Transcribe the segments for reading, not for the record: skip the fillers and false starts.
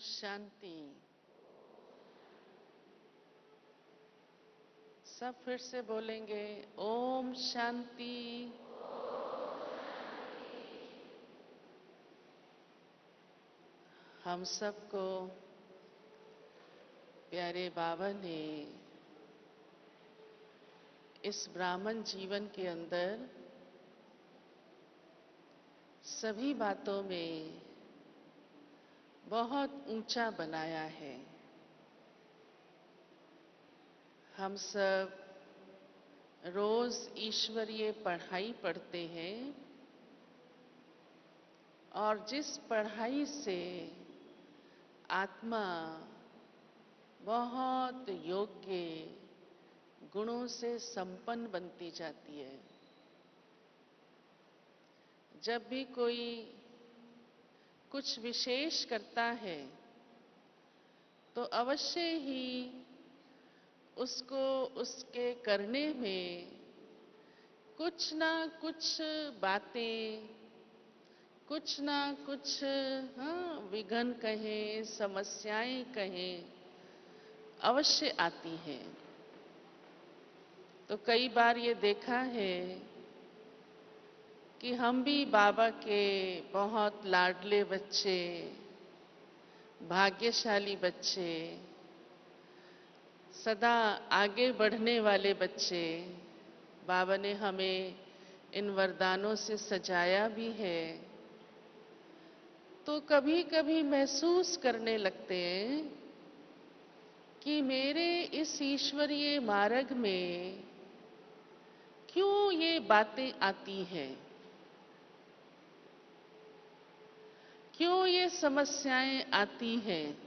शांति। सब फिर से बोलेंगे ओम शांति। हम सबको प्यारे बाबा ने इस ब्राह्मण जीवन के अंदर सभी बातों में बहुत ऊंचा बनाया है। हम सब रोज ईश्वरीय पढ़ाई पढ़ते हैं और जिस पढ़ाई से आत्मा बहुत योग्य गुणों से संपन्न बनती जाती है। जब भी कोई कुछ विशेष करता है तो अवश्य ही उसको उसके करने में कुछ ना कुछ बातें, कुछ ना कुछ विघ्न कहें, समस्याएं कहें, अवश्य आती हैं। तो कई बार ये देखा है कि हम भी बाबा के बहुत लाडले बच्चे, भाग्यशाली बच्चे, सदा आगे बढ़ने वाले बच्चे, बाबा ने हमें इन वरदानों से सजाया भी है। तो कभी कभी महसूस करने लगते हैं कि मेरे इस ईश्वरीय मार्ग में क्यों ये बातें आती हैं, क्यों ये समस्याएं आती हैं।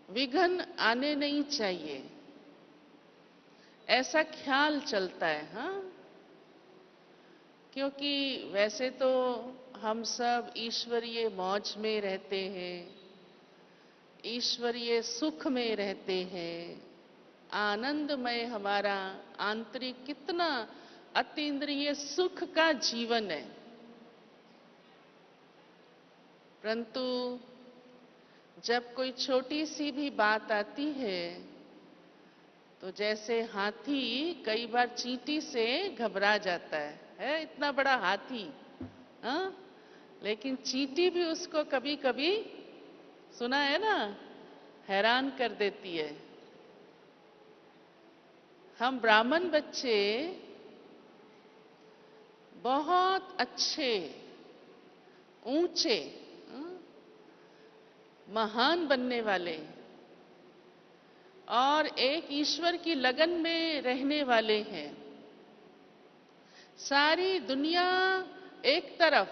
विघ्न आने नहीं चाहिए, ऐसा ख्याल चलता है। क्योंकि वैसे तो हम सब ईश्वरीय मौज में रहते हैं, ईश्वरीय सुख में रहते हैं, आनंदमय हमारा आंतरिक कितना अतीन्द्रिय सुख का जीवन है। परंतु जब कोई छोटी सी भी बात आती है तो जैसे हाथी कई बार चींटी से घबरा जाता है इतना बड़ा हाथी, लेकिन चींटी भी उसको कभी कभी, सुना है ना, हैरान कर देती है। हम ब्राह्मण बच्चे बहुत अच्छे, ऊंचे, महान बनने वाले और एक ईश्वर की लगन में रहने वाले हैं। सारी दुनिया एक तरफ,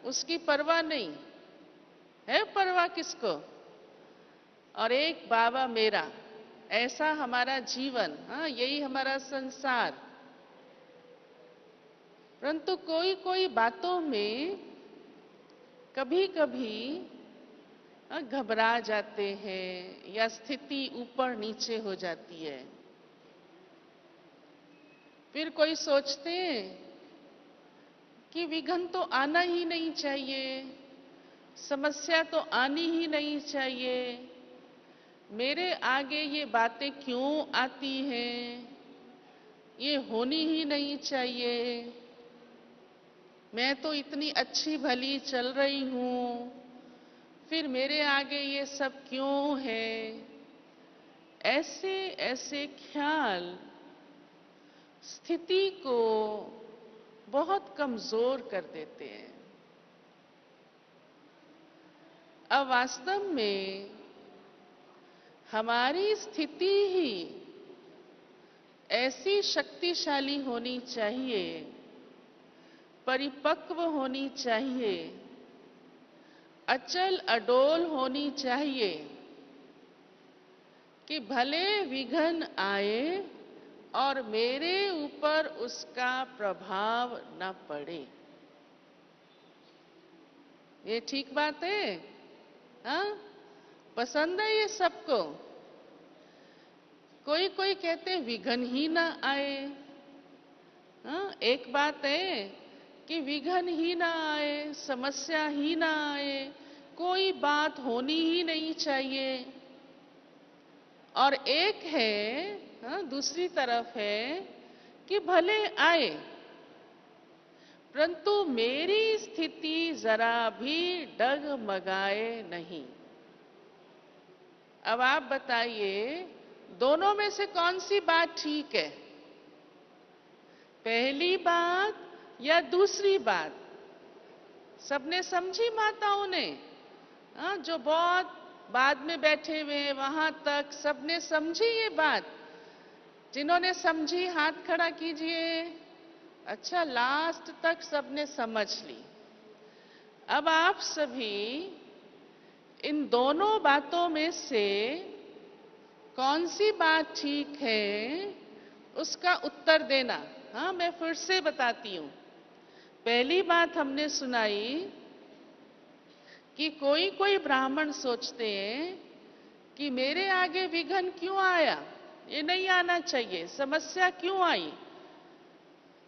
उसकी परवाह नहीं है, परवाह किसको, और एक बाबा मेरा, ऐसा हमारा जीवन, यही हमारा संसार। परंतु कोई कोई बातों में कभी कभी घबरा जाते हैं या स्थिति ऊपर नीचे हो जाती है। फिर कोई सोचते हैं कि विघ्न तो आना ही नहीं चाहिए, समस्या तो आनी ही नहीं चाहिए, मेरे आगे ये बातें क्यों आती हैं, ये होनी ही नहीं चाहिए, मैं तो इतनी अच्छी भली चल रही हूँ, फिर मेरे आगे ये सब क्यों है। ऐसे ऐसे ख्याल स्थिति को बहुत कमजोर कर देते हैं। अब वास्तव में हमारी स्थिति ही ऐसी शक्तिशाली होनी चाहिए, परिपक्व होनी चाहिए, अचल अडोल होनी चाहिए कि भले विघ्न आए और मेरे ऊपर उसका प्रभाव न पड़े। ये ठीक बात है? पसंद है ये सबको? कोई कोई कहते विघ्न ही ना आए। एक बात है कि विघ्न ही ना आए, समस्या ही ना आए, कोई बात होनी ही नहीं चाहिए, और एक है, दूसरी तरफ है कि भले आए परंतु मेरी स्थिति जरा भी डगमगाए नहीं। अब आप बताइए, दोनों में से कौन सी बात ठीक है? पहली बात या दूसरी बात? सबने समझी माताओं ने? जो बहुत बाद में बैठे हुए हैं वहां तक सबने समझी ये बात? जिन्होंने समझी हाथ खड़ा कीजिए। अच्छा, लास्ट तक सबने समझ ली। अब आप सभी इन दोनों बातों में से कौन सी बात ठीक है उसका उत्तर देना। मैं फिर से बताती हूं। पहली बात हमने सुनाई कि कोई कोई ब्राह्मण सोचते हैं कि मेरे आगे विघ्न क्यों आया, ये नहीं आना चाहिए, समस्या क्यों आई,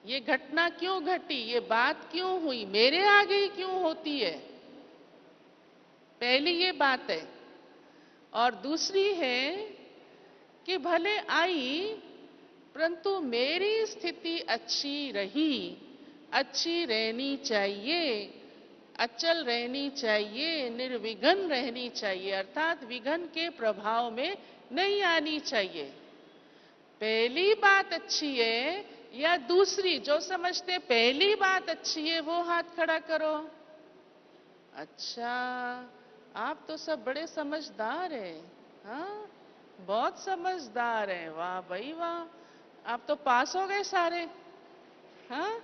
ये घटना क्यों घटी, ये बात क्यों हुई, मेरे आगे ही क्यों होती है। पहली ये बात है। और दूसरी है कि भले आई परंतु मेरी स्थिति अच्छी रही, अच्छी रहनी चाहिए, अचल रहनी चाहिए, निर्विघ्न रहनी चाहिए, अर्थात विघ्न के प्रभाव में नहीं आनी चाहिए। पहली बात अच्छी है या दूसरी? जो समझते पहली बात अच्छी है वो हाथ खड़ा करो। अच्छा, आप तो सब बड़े समझदार हैं। हाँ, बहुत समझदार हैं। वाह भाई वाह, आप तो पास हो गए सारे। हाँ,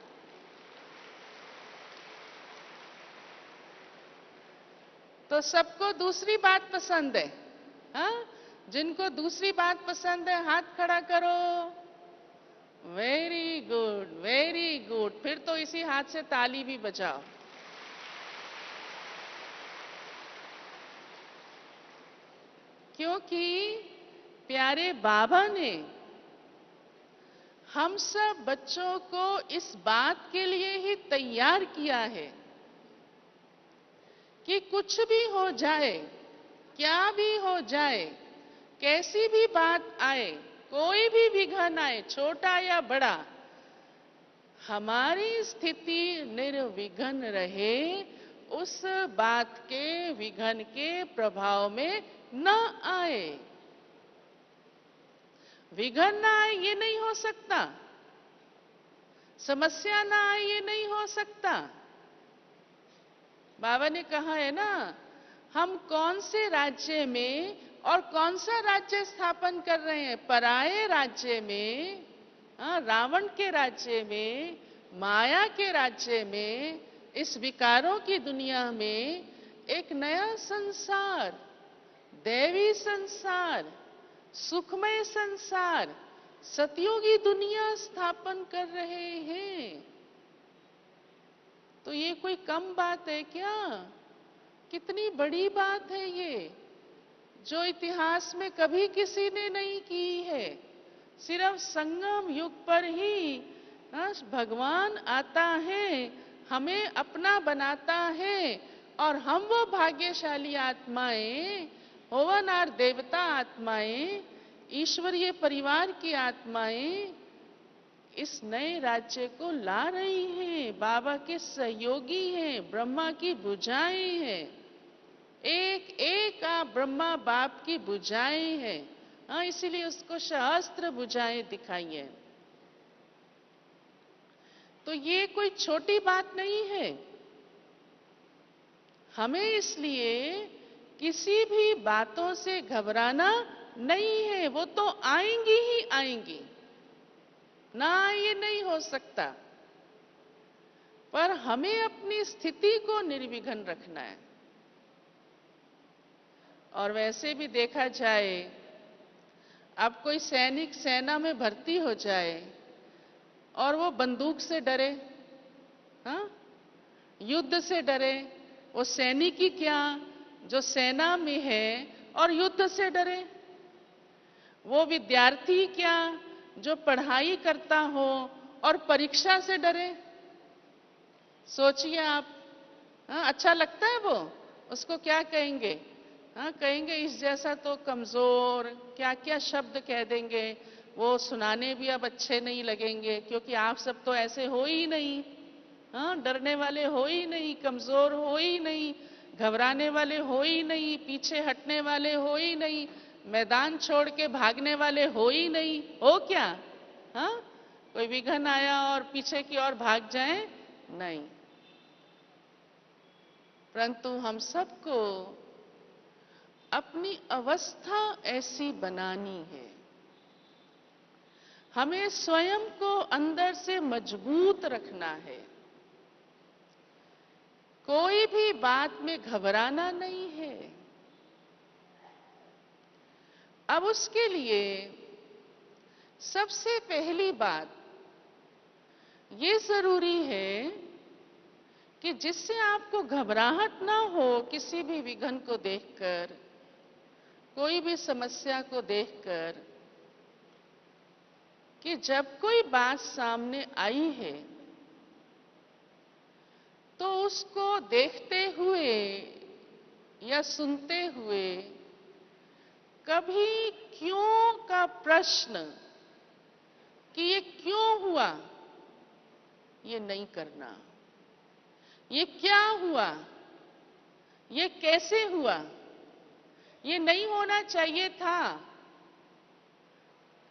तो सबको दूसरी बात पसंद है। हाँ, जिनको दूसरी बात पसंद है हाथ खड़ा करो। Very good, very good. फिर तो इसी हाथ से ताली भी बजाओ। क्योंकि प्यारे बाबा ने हम सब बच्चों को इस बात के लिए ही तैयार किया है कि कुछ भी हो जाए, क्या भी हो जाए, कैसी भी बात आए, कोई भी विघ्न आए, छोटा या बड़ा, हमारी स्थिति निर्विघ्न रहे, उस बात के विघ्न के प्रभाव में न आए। विघ्न ना आए ये नहीं हो सकता, समस्या ना आए ये नहीं हो सकता। बाबा ने कहा है ना, हम कौन से राज्य में और कौन सा राज्य स्थापन कर रहे हैं? पराये राज्य में, रावण के राज्य में, माया के राज्य में, इस विकारों की दुनिया में एक नया संसार, दैवी संसार, सुखमय संसार, सतयुगी दुनिया स्थापन कर रहे हैं। तो ये कोई कम बात है क्या? कितनी बड़ी बात है ये, जो इतिहास में कभी किसी ने नहीं की है। सिर्फ संगम युग पर ही भगवान आता है, हमें अपना बनाता है, और हम वो भाग्यशाली आत्माएं, होवनार देवता आत्माएं, ईश्वरीय परिवार की आत्माएं इस नए राज्य को ला रही हैं। बाबा के सहयोगी हैं, ब्रह्मा की भुजाएं हैं, एक एक ब्रह्मा बाप की भुजाएं हैं। इसीलिए उसको सहस्त्र भुजाएं दिखाई है। तो ये कोई छोटी बात नहीं है। हमें इसलिए किसी भी बातों से घबराना नहीं है, वो तो आएंगी ही आएंगी, ना ये नहीं हो सकता। पर हमें अपनी स्थिति को निर्विघ्न रखना है। और वैसे भी देखा जाए, अब कोई सैनिक सेना में भर्ती हो जाए और वो बंदूक से डरे, युद्ध से डरे, वो सैनिक ही क्या जो सेना में है और युद्ध से डरे, वो विद्यार्थी क्या जो पढ़ाई करता हो और परीक्षा से डरे। सोचिए आप, अच्छा लगता है वो? उसको क्या कहेंगे? हाँ, कहेंगे इस जैसा तो कमजोर, क्या क्या शब्द कह देंगे। वो सुनाने भी अब अच्छे नहीं लगेंगे, क्योंकि आप सब तो ऐसे हो ही नहीं। हाँ, डरने वाले हो ही नहीं, कमजोर हो ही नहीं, घबराने वाले हो ही नहीं, पीछे हटने वाले हो ही नहीं, मैदान छोड़ के भागने वाले हो ही नहीं। हो क्या? हाँ, कोई विघन आया और पीछे की ओर भाग जाए? नहीं। परंतु हम सबको अपनी अवस्था ऐसी बनानी है, हमें स्वयं को अंदर से मजबूत रखना है, कोई भी बात में घबराना नहीं है। अब उसके लिए सबसे पहली बात ये जरूरी है कि जिससे आपको घबराहट ना हो किसी भी विघन को देखकर, कोई भी समस्या को देखकर, कि जब कोई बात सामने आई है तो उसको देखते हुए या सुनते हुए कभी क्यों का प्रश्न कि ये क्यों हुआ, ये नहीं करना। ये क्या हुआ, ये कैसे हुआ, ये नहीं होना चाहिए था।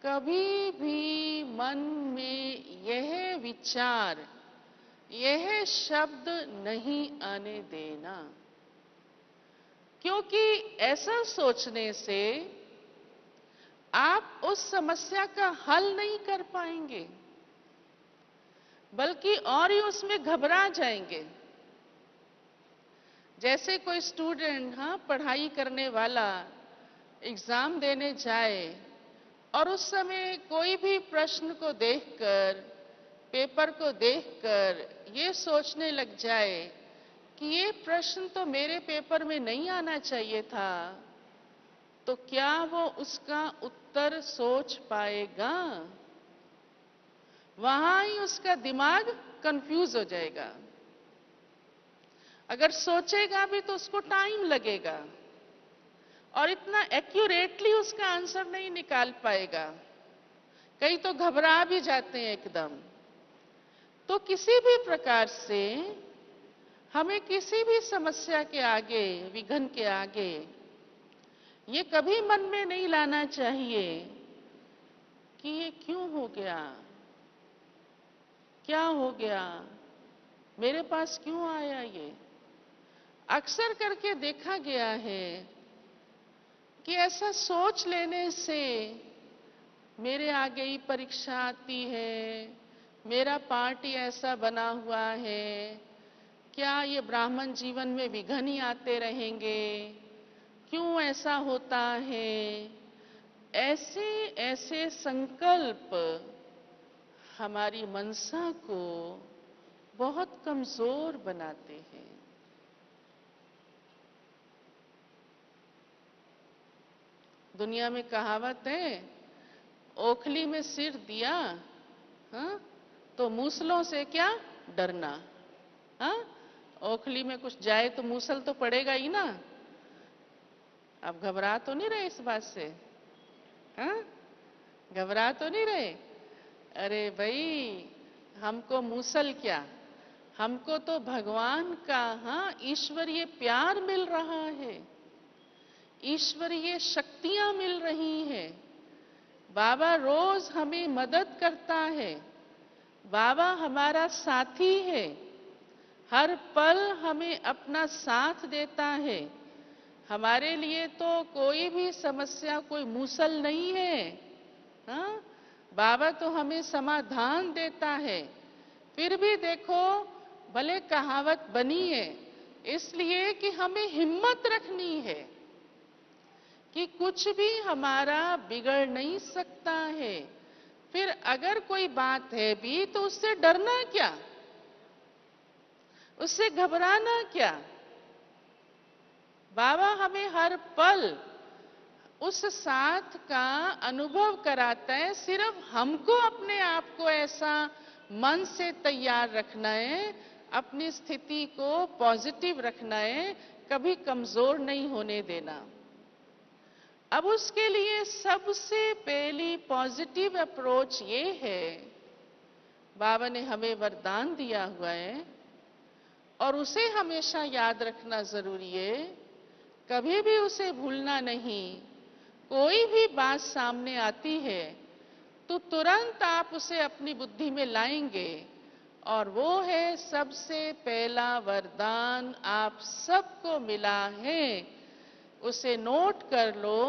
कभी भी मन में यह विचार, यह शब्द नहीं आने देना, क्योंकि ऐसा सोचने से आप उस समस्या का हल नहीं कर पाएंगे, बल्कि और ही उसमें घबरा जाएंगे। जैसे कोई स्टूडेंट, हाँ, पढ़ाई करने वाला एग्जाम देने जाए और उस समय कोई भी प्रश्न को देखकर, पेपर को देखकर ये सोचने लग जाए कि ये प्रश्न तो मेरे पेपर में नहीं आना चाहिए था, तो क्या वो उसका उत्तर सोच पाएगा? वहां ही उसका दिमाग कंफ्यूज हो जाएगा। अगर सोचेगा भी तो उसको टाइम लगेगा और इतना एक्यूरेटली उसका आंसर नहीं निकाल पाएगा। कई तो घबरा भी जाते हैं एकदम। तो किसी भी प्रकार से हमें किसी भी समस्या के आगे, विघन के आगे, ये कभी मन में नहीं लाना चाहिए कि ये क्यों हो गया, क्या हो गया, मेरे पास क्यों आया ये। अक्सर करके देखा गया है कि ऐसा सोच लेने से मेरे आगे ही परीक्षा आती है, मेरा पार्ट ही ऐसा बना हुआ है, क्या ये ब्राह्मण जीवन में विघन ही आते रहेंगे, क्यों ऐसा होता है। ऐसे ऐसे संकल्प हमारी मनसा को बहुत कमजोर बनाते हैं। दुनिया में कहावत है, ओखली में सिर दिया, हाँ, तो मूसलों से क्या डरना। हाँ, ओखली में कुछ जाए तो मूसल तो पड़ेगा ही ना। अब घबरा तो नहीं रहे इस बात से? हाँ, घबरा तो नहीं रहे? अरे भाई, हमको मूसल क्या, हमको तो भगवान का, हाँ, ईश्वरीय प्यार मिल रहा है, ईश्वरीय शक्तियां मिल रही हैं। बाबा रोज हमें मदद करता है, बाबा हमारा साथी है, हर पल हमें अपना साथ देता है। हमारे लिए तो कोई भी समस्या कोई मूसल नहीं है। हाँ, बाबा तो हमें समाधान देता है। फिर भी देखो, भले कहावत बनी है इसलिए कि हमें हिम्मत रखनी है कि कुछ भी हमारा बिगड़ नहीं सकता है। फिर अगर कोई बात है भी तो उससे डरना क्या, उससे घबराना क्या। बाबा हमें हर पल उस साथ का अनुभव कराता है। सिर्फ हमको अपने आप को ऐसा मन से तैयार रखना है, अपनी स्थिति को पॉजिटिव रखना है, कभी कमजोर नहीं होने देना। अब उसके लिए सबसे पहली पॉजिटिव अप्रोच ये है, बाबा ने हमें वरदान दिया हुआ है और उसे हमेशा याद रखना जरूरी है, कभी भी उसे भूलना नहीं। कोई भी बात सामने आती है तो तुरंत आप उसे अपनी बुद्धि में लाएंगे, और वो है सबसे पहला वरदान आप सबको मिला है, उसे नोट कर लो,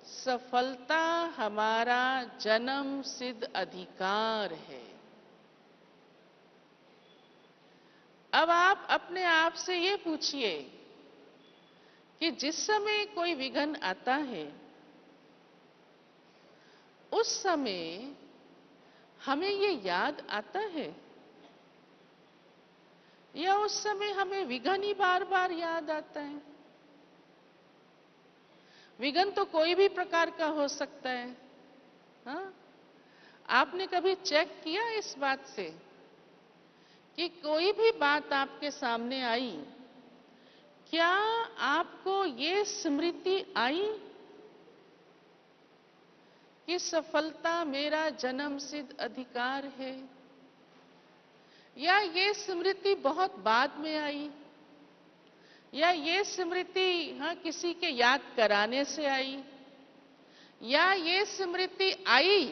सफलता हमारा जन्म सिद्ध अधिकार है। अब आप अपने आप से ये पूछिए कि जिस समय कोई विघ्न आता है, उस समय हमें ये याद आता है या उस समय हमें विघ्न ही बार बार याद आता है? विघ्न तो कोई भी प्रकार का हो सकता है। हाँ? आपने कभी चेक किया इस बात से कि कोई भी बात आपके सामने आई, क्या आपको ये स्मृति आई कि सफलता मेरा जन्म सिद्ध अधिकार है, या ये स्मृति बहुत बाद में आई, या ये स्मृति किसी के याद कराने से आई, या ये स्मृति आई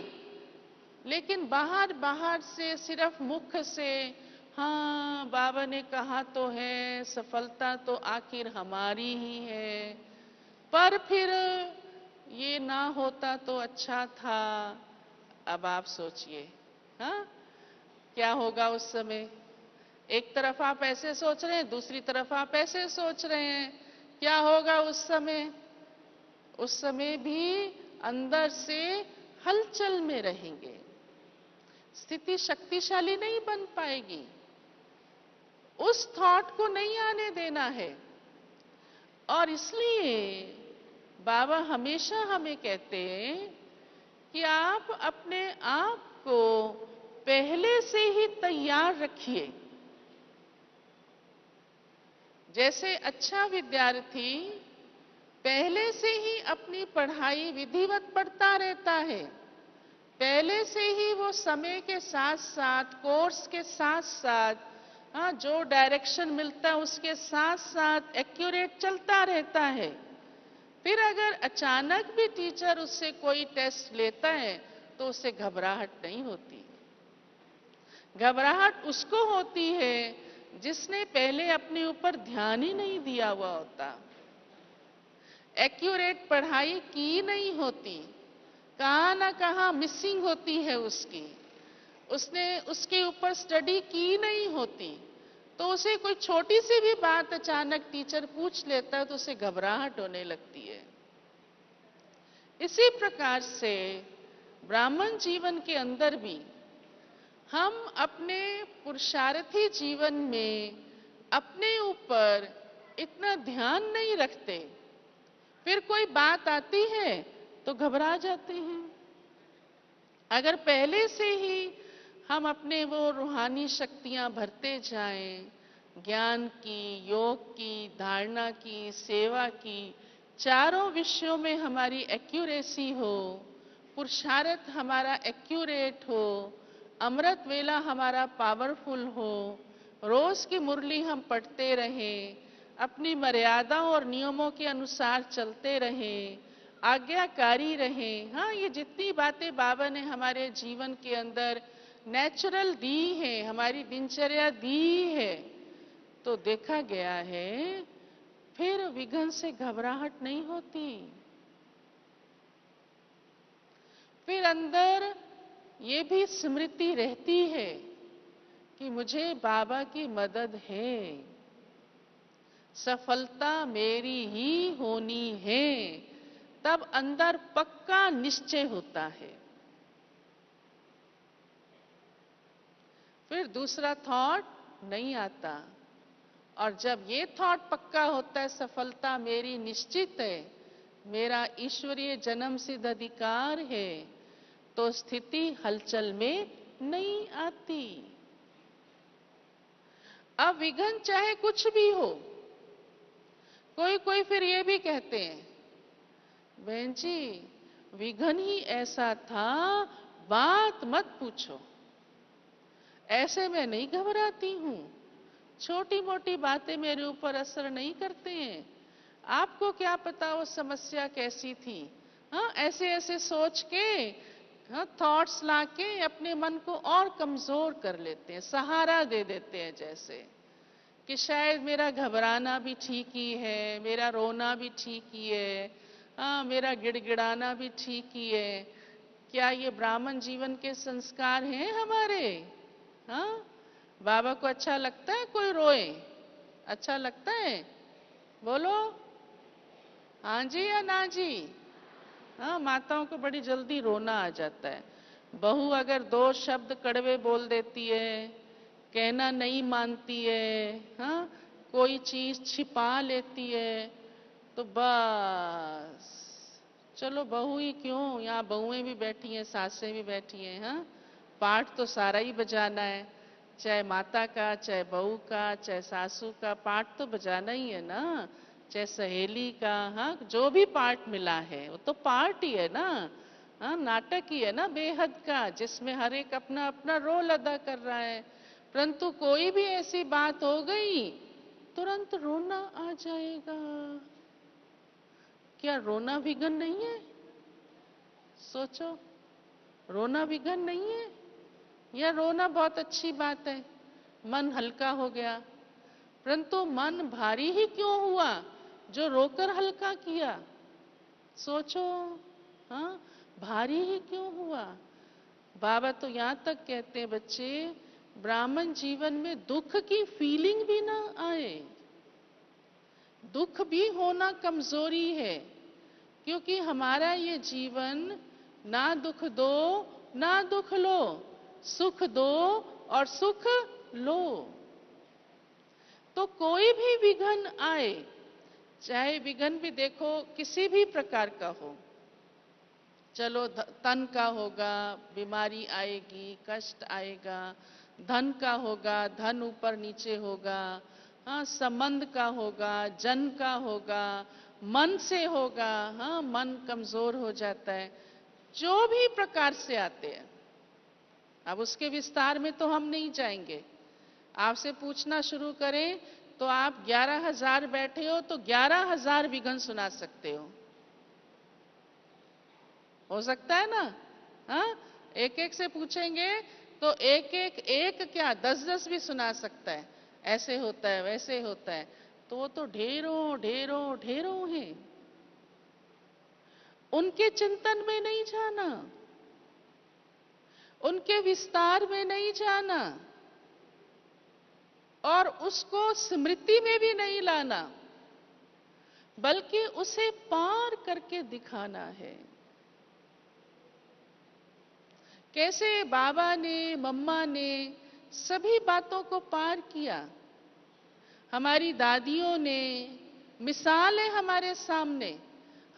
लेकिन बाहर बाहर से, सिर्फ मुख से, हाँ बाबा ने कहा तो है सफलता तो आखिर हमारी ही है, पर फिर ये ना होता तो अच्छा था। अब आप सोचिए, हाँ क्या होगा उस समय? एक तरफ आप ऐसे सोच रहे हैं, दूसरी तरफ आप ऐसे सोच रहे हैं, क्या होगा उस समय? उस समय भी अंदर से हलचल में रहेंगे, स्थिति शक्तिशाली नहीं बन पाएगी। उस थॉट को नहीं आने देना है, और इसलिए बाबा हमेशा हमें कहते हैं कि आप अपने आप को पहले से ही तैयार रखिए। जैसे अच्छा विद्यार्थी पहले से ही अपनी पढ़ाई विधिवत पढ़ता रहता है, पहले से ही वो समय के साथ साथ, कोर्स के साथ साथ, जो डायरेक्शन मिलता है उसके साथ साथ एक्यूरेट चलता रहता है। फिर अगर अचानक भी टीचर उससे कोई टेस्ट लेता है तो उसे घबराहट नहीं होती। घबराहट उसको होती है जिसने पहले अपने ऊपर ध्यान ही नहीं दिया हुआ होता, एक्यूरेट पढ़ाई की नहीं होती, कहाँ ना कहाँ मिसिंग होती है उसकी, उसने उसके ऊपर स्टडी की नहीं होती, तो उसे कोई छोटी सी भी बात अचानक टीचर पूछ लेता है तो उसे घबराहट होने लगती है। इसी प्रकार से ब्राह्मण जीवन के अंदर भी हम अपने पुरुषार्थी जीवन में अपने ऊपर इतना ध्यान नहीं रखते, फिर कोई बात आती है तो घबरा जाते हैं। अगर पहले से ही हम अपने वो रूहानी शक्तियां भरते जाएं, ज्ञान की, योग की, धारणा की, सेवा की, चारों विषयों में हमारी एक्यूरेसी हो, पुरुषार्थ हमारा एक्यूरेट हो, अमृत वेला हमारा पावरफुल हो, रोज की मुरली हम पढ़ते रहें, अपनी मर्यादाओं और नियमों के अनुसार चलते रहें, आज्ञाकारी रहें। हाँ, ये जितनी बातें बाबा ने हमारे जीवन के अंदर नेचुरल दी है, हमारी दिनचर्या दी है, तो देखा गया है फिर विघ्न से घबराहट नहीं होती। फिर अंदर ये भी स्मृति रहती है कि मुझे बाबा की मदद है, सफलता मेरी ही होनी है, तब अंदर पक्का निश्चय होता है। फिर दूसरा थॉट नहीं आता, और जब ये थॉट पक्का होता है, सफलता मेरी निश्चित है, मेरा ईश्वरीय जन्म सिद्ध अधिकार है, तो स्थिति हलचल में नहीं आती। अब विघन चाहे कुछ भी हो, कोई कोई फिर ये भी कहते हैं, बहन जी विघन ही ऐसा था, बात मत पूछो। ऐसे मैं नहीं घबराती हूं, छोटी मोटी बातें मेरे ऊपर असर नहीं करते हैं। आपको क्या पता वो समस्या कैसी थी। हाँ, ऐसे ऐसे सोच के, हाँ, थॉट्स लाके अपने मन को और कमजोर कर लेते हैं, सहारा दे देते हैं जैसे कि शायद मेरा घबराना भी ठीक ही है, मेरा रोना भी ठीक ही है, हाँ, मेरा गिड़गिड़ाना भी ठीक ही है। क्या ये ब्राह्मण जीवन के संस्कार हैं हमारे? हाँ, बाबा को अच्छा लगता है कोई रोए? अच्छा लगता है? बोलो हाँ जी या ना जी। हाँ, माताओं को बड़ी जल्दी रोना आ जाता है। बहू अगर दो शब्द कड़वे बोल देती है, कहना नहीं मानती है, हाँ, कोई चीज छिपा लेती है, तो बस चलो बहू ही क्यों, यहाँ बहुएं भी बैठी हैं, सासें भी बैठी हैं, हाँ, पाठ तो सारा ही बजाना है, चाहे माता का, चाहे बहू का, चाहे सासू का, पाठ तो बजाना ही है ना, चाहे सहेली का, हाँ, जो भी पार्ट मिला है वो तो पार्ट ही है ना। हाँ, नाटक ही है ना बेहद का, जिसमें हर एक अपना अपना रोल अदा कर रहा है। परंतु कोई भी ऐसी बात हो गई, तुरंत रोना आ जाएगा। क्या रोना विघन नहीं है? सोचो, रोना विघन नहीं है? या रोना बहुत अच्छी बात है, मन हल्का हो गया। परंतु मन भारी ही क्यों हुआ जो रोकर हल्का किया? सोचो, हाँ, भारी ही क्यों हुआ? बाबा तो यहाँ तक कहते हैं बच्चे, ब्राह्मण जीवन में दुख की फीलिंग भी ना आए। दुख भी होना कमजोरी है, क्योंकि हमारा ये जीवन ना दुख दो ना दुख लो, सुख दो और सुख लो। तो कोई भी विघन आए, चाहे विघन भी देखो किसी भी प्रकार का हो, चलो तन का होगा, बीमारी आएगी, कष्ट आएगा, धन का होगा, धन ऊपर नीचे होगा, हाँ, संबंध का होगा, जन का होगा, मन से होगा, हाँ, मन कमजोर हो जाता है, जो भी प्रकार से आते हैं। अब उसके विस्तार में तो हम नहीं जाएंगे। आपसे पूछना शुरू करें तो आप 11,000 बैठे हो तो 11,000 विघन सुना सकते हो सकता है ना? हाँ, एक एक से पूछेंगे तो एक एक एक क्या 10-10 भी सुना सकता है, ऐसे होता है वैसे होता है। तो वो तो ढेरों ढेरों ढेरों हैं। उनके चिंतन में नहीं जाना, उनके विस्तार में नहीं जाना, और उसको स्मृति में भी नहीं लाना, बल्कि उसे पार करके दिखाना है। कैसे बाबा ने, मम्मा ने सभी बातों को पार किया, हमारी दादियों ने, मिसाल है हमारे सामने,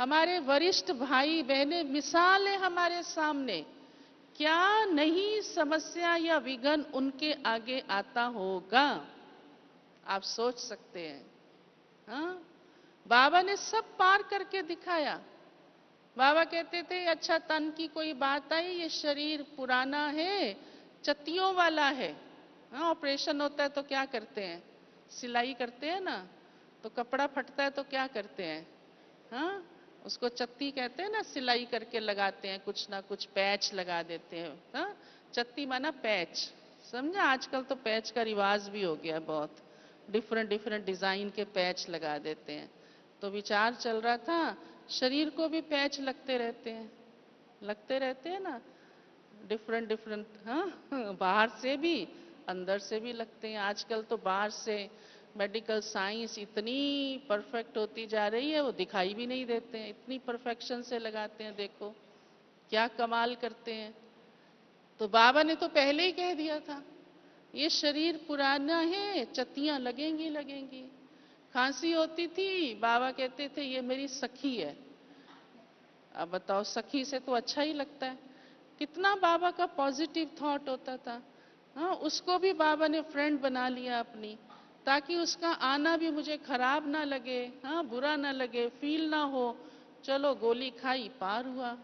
हमारे वरिष्ठ भाई बहनें मिसाल है हमारे सामने। क्या नहीं समस्या या विघन उनके आगे आता होगा? आप सोच सकते हैं। हाँ, बाबा ने सब पार करके दिखाया। बाबा कहते थे अच्छा तन की कोई बात आई, ये शरीर पुराना है, चत्तियों वाला है। हाँ, ऑपरेशन होता है तो क्या करते हैं? सिलाई करते हैं ना, तो कपड़ा फटता है तो क्या करते हैं? हाँ, उसको चत्ती कहते हैं ना, सिलाई करके लगाते हैं, कुछ ना कुछ पैच लगा देते हैं। हाँ, चत्ती माना पैच, समझा? आजकल तो पैच का रिवाज भी हो गया बहुत, डिफरेंट डिफरेंट डिजाइन के पैच लगा देते हैं। तो विचार चल रहा था शरीर को भी पैच लगते रहते हैं, लगते रहते हैं ना, डिफरेंट डिफरेंट, हाँ, बाहर से भी अंदर से भी लगते हैं। आजकल तो बाहर से मेडिकल साइंस इतनी परफेक्ट होती जा रही है, वो दिखाई भी नहीं देते हैं, इतनी परफेक्शन से लगाते हैं, देखो क्या कमाल करते हैं। तो बाबा ने तो पहले ही कह दिया था ये शरीर पुराना है, चत्तियां लगेंगी लगेंगी। खांसी होती थी, बाबा कहते थे ये मेरी सखी है। अब बताओ, सखी से तो अच्छा ही लगता है। कितना बाबा का पॉजिटिव थॉट होता था। हाँ, उसको भी बाबा ने फ्रेंड बना लिया अपनी। ताकि उसका आना भी मुझे खराब ना लगे, हाँ, बुरा ना लगे, फील ना हो। चलो गोली खाई, पार हुआ।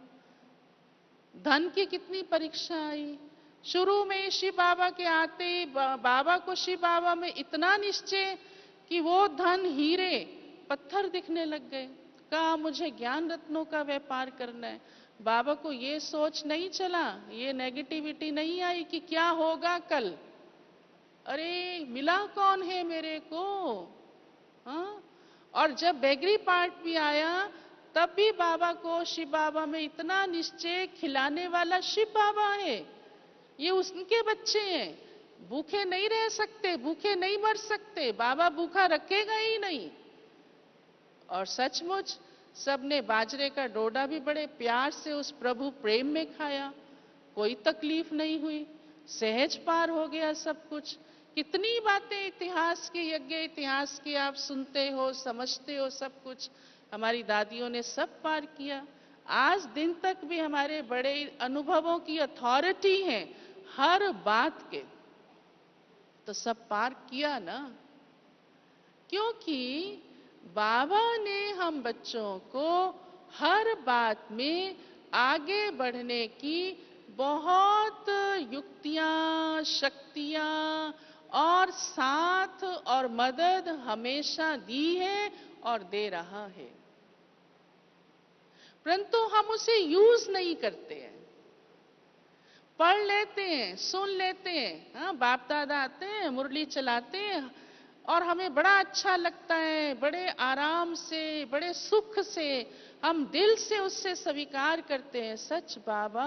धन की कितनी परीक्षा आई। शुरू में शिव बाबा के आते ही बाबा को शिव बाबा में इतना निश्चय कि वो धन हीरे पत्थर दिखने लग गए। कहा मुझे ज्ञान रत्नों का व्यापार करना है। बाबा को ये सोच नहीं चला, ये नेगेटिविटी नहीं आई कि क्या होगा कल, अरे मिला कौन है मेरे को, हाँ। और जब बेगरी पार्ट भी आया तब भी बाबा को शिव बाबा में इतना निश्चय, खिलाने वाला शिव बाबा है, ये उनके बच्चे हैं, भूखे नहीं रह सकते, भूखे नहीं मर सकते, बाबा भूखा रखेगा ही नहीं। और सचमुच सबने बाजरे का डोडा भी बड़े प्यार से उस प्रभु प्रेम में खाया, कोई तकलीफ नहीं हुई, सहज पार हो गया सब कुछ। कितनी बातें इतिहास के, यज्ञ इतिहास की आप सुनते हो, समझते हो, सब कुछ हमारी दादियों ने सब पार किया। आज दिन तक भी हमारे बड़े अनुभवों की अथॉरिटी है हर बात के, तो सब पार किया ना, क्योंकि बाबा ने हम बच्चों को हर बात में आगे बढ़ने की बहुत युक्तियां, शक्तियां और साथ और मदद हमेशा दी है और दे रहा है, परंतु हम उसे यूज नहीं करते हैं। पढ़ लेते हैं, सुन लेते हैं, हाँ, बाप दादा आते हैं, मुरली चलाते हैं और हमें बड़ा अच्छा लगता है, बड़े आराम से, बड़े सुख से हम दिल से उससे स्वीकार करते हैं, सच बाबा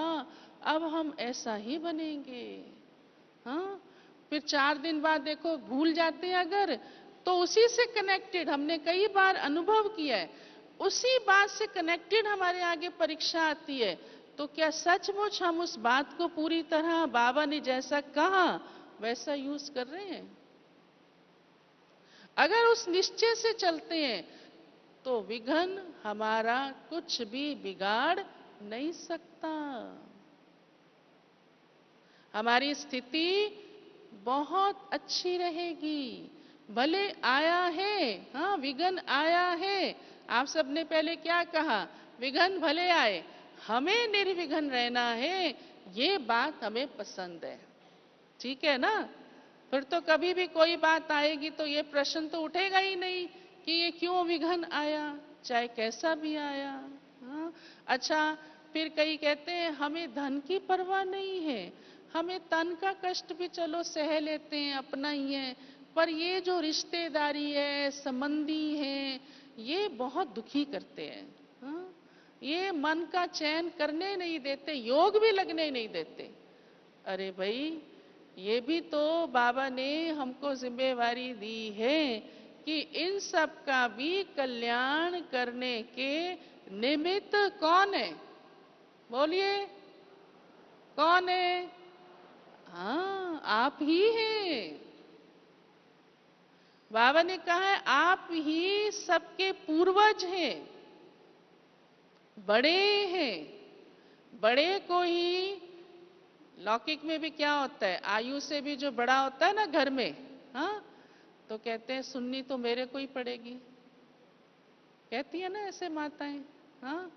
अब हम ऐसा ही बनेंगे, हाँ। फिर 4 दिन बाद देखो भूल जाते हैं अगर, तो उसी से कनेक्टेड हमने कई बार अनुभव किया है, उसी बात से कनेक्टेड हमारे आगे परीक्षा आती है। तो क्या सचमुच हम उस बात को पूरी तरह बाबा ने जैसा कहा वैसा यूज कर रहे हैं? अगर उस निश्चय से चलते हैं तो विघ्न हमारा कुछ भी बिगाड़ नहीं सकता। हमारी स्थिति बहुत अच्छी रहेगी। भले आया है, हाँ, विघ्न आया है, आप सबने पहले क्या कहा, विघ्न भले आए, हमें निर्विघ्न रहना है, ये बात हमें पसंद है, ठीक है ना। फिर तो कभी भी कोई बात आएगी तो ये प्रश्न तो उठेगा ही नहीं कि ये क्यों विघ्न आया, चाहे कैसा भी आया, हाँ। अच्छा, फिर कई कहते हैं हमें धन की परवाह नहीं है, हमें तन का कष्ट भी चलो सह लेते हैं, अपना ही है, पर ये जो रिश्तेदारी है, संबंधी है, ये बहुत दुखी करते हैं, हाँ? ये मन का चैन करने नहीं देते, योग भी लगने नहीं देते। अरे भाई, ये भी तो बाबा ने हमको जिम्मेवारी दी है कि इन सब का भी कल्याण करने के निमित्त कौन है, बोलिए कौन है? हाँ, आप ही हैं। बाबा ने कहा है आप ही सबके पूर्वज हैं, बड़े हैं। बड़े को ही लौकिक में भी क्या होता है, आयु से भी जो बड़ा होता है ना घर में, हाँ, तो कहते हैं सुननी तो मेरे को ही पड़ेगी, कहती है ना ऐसे माताएं, हाँ।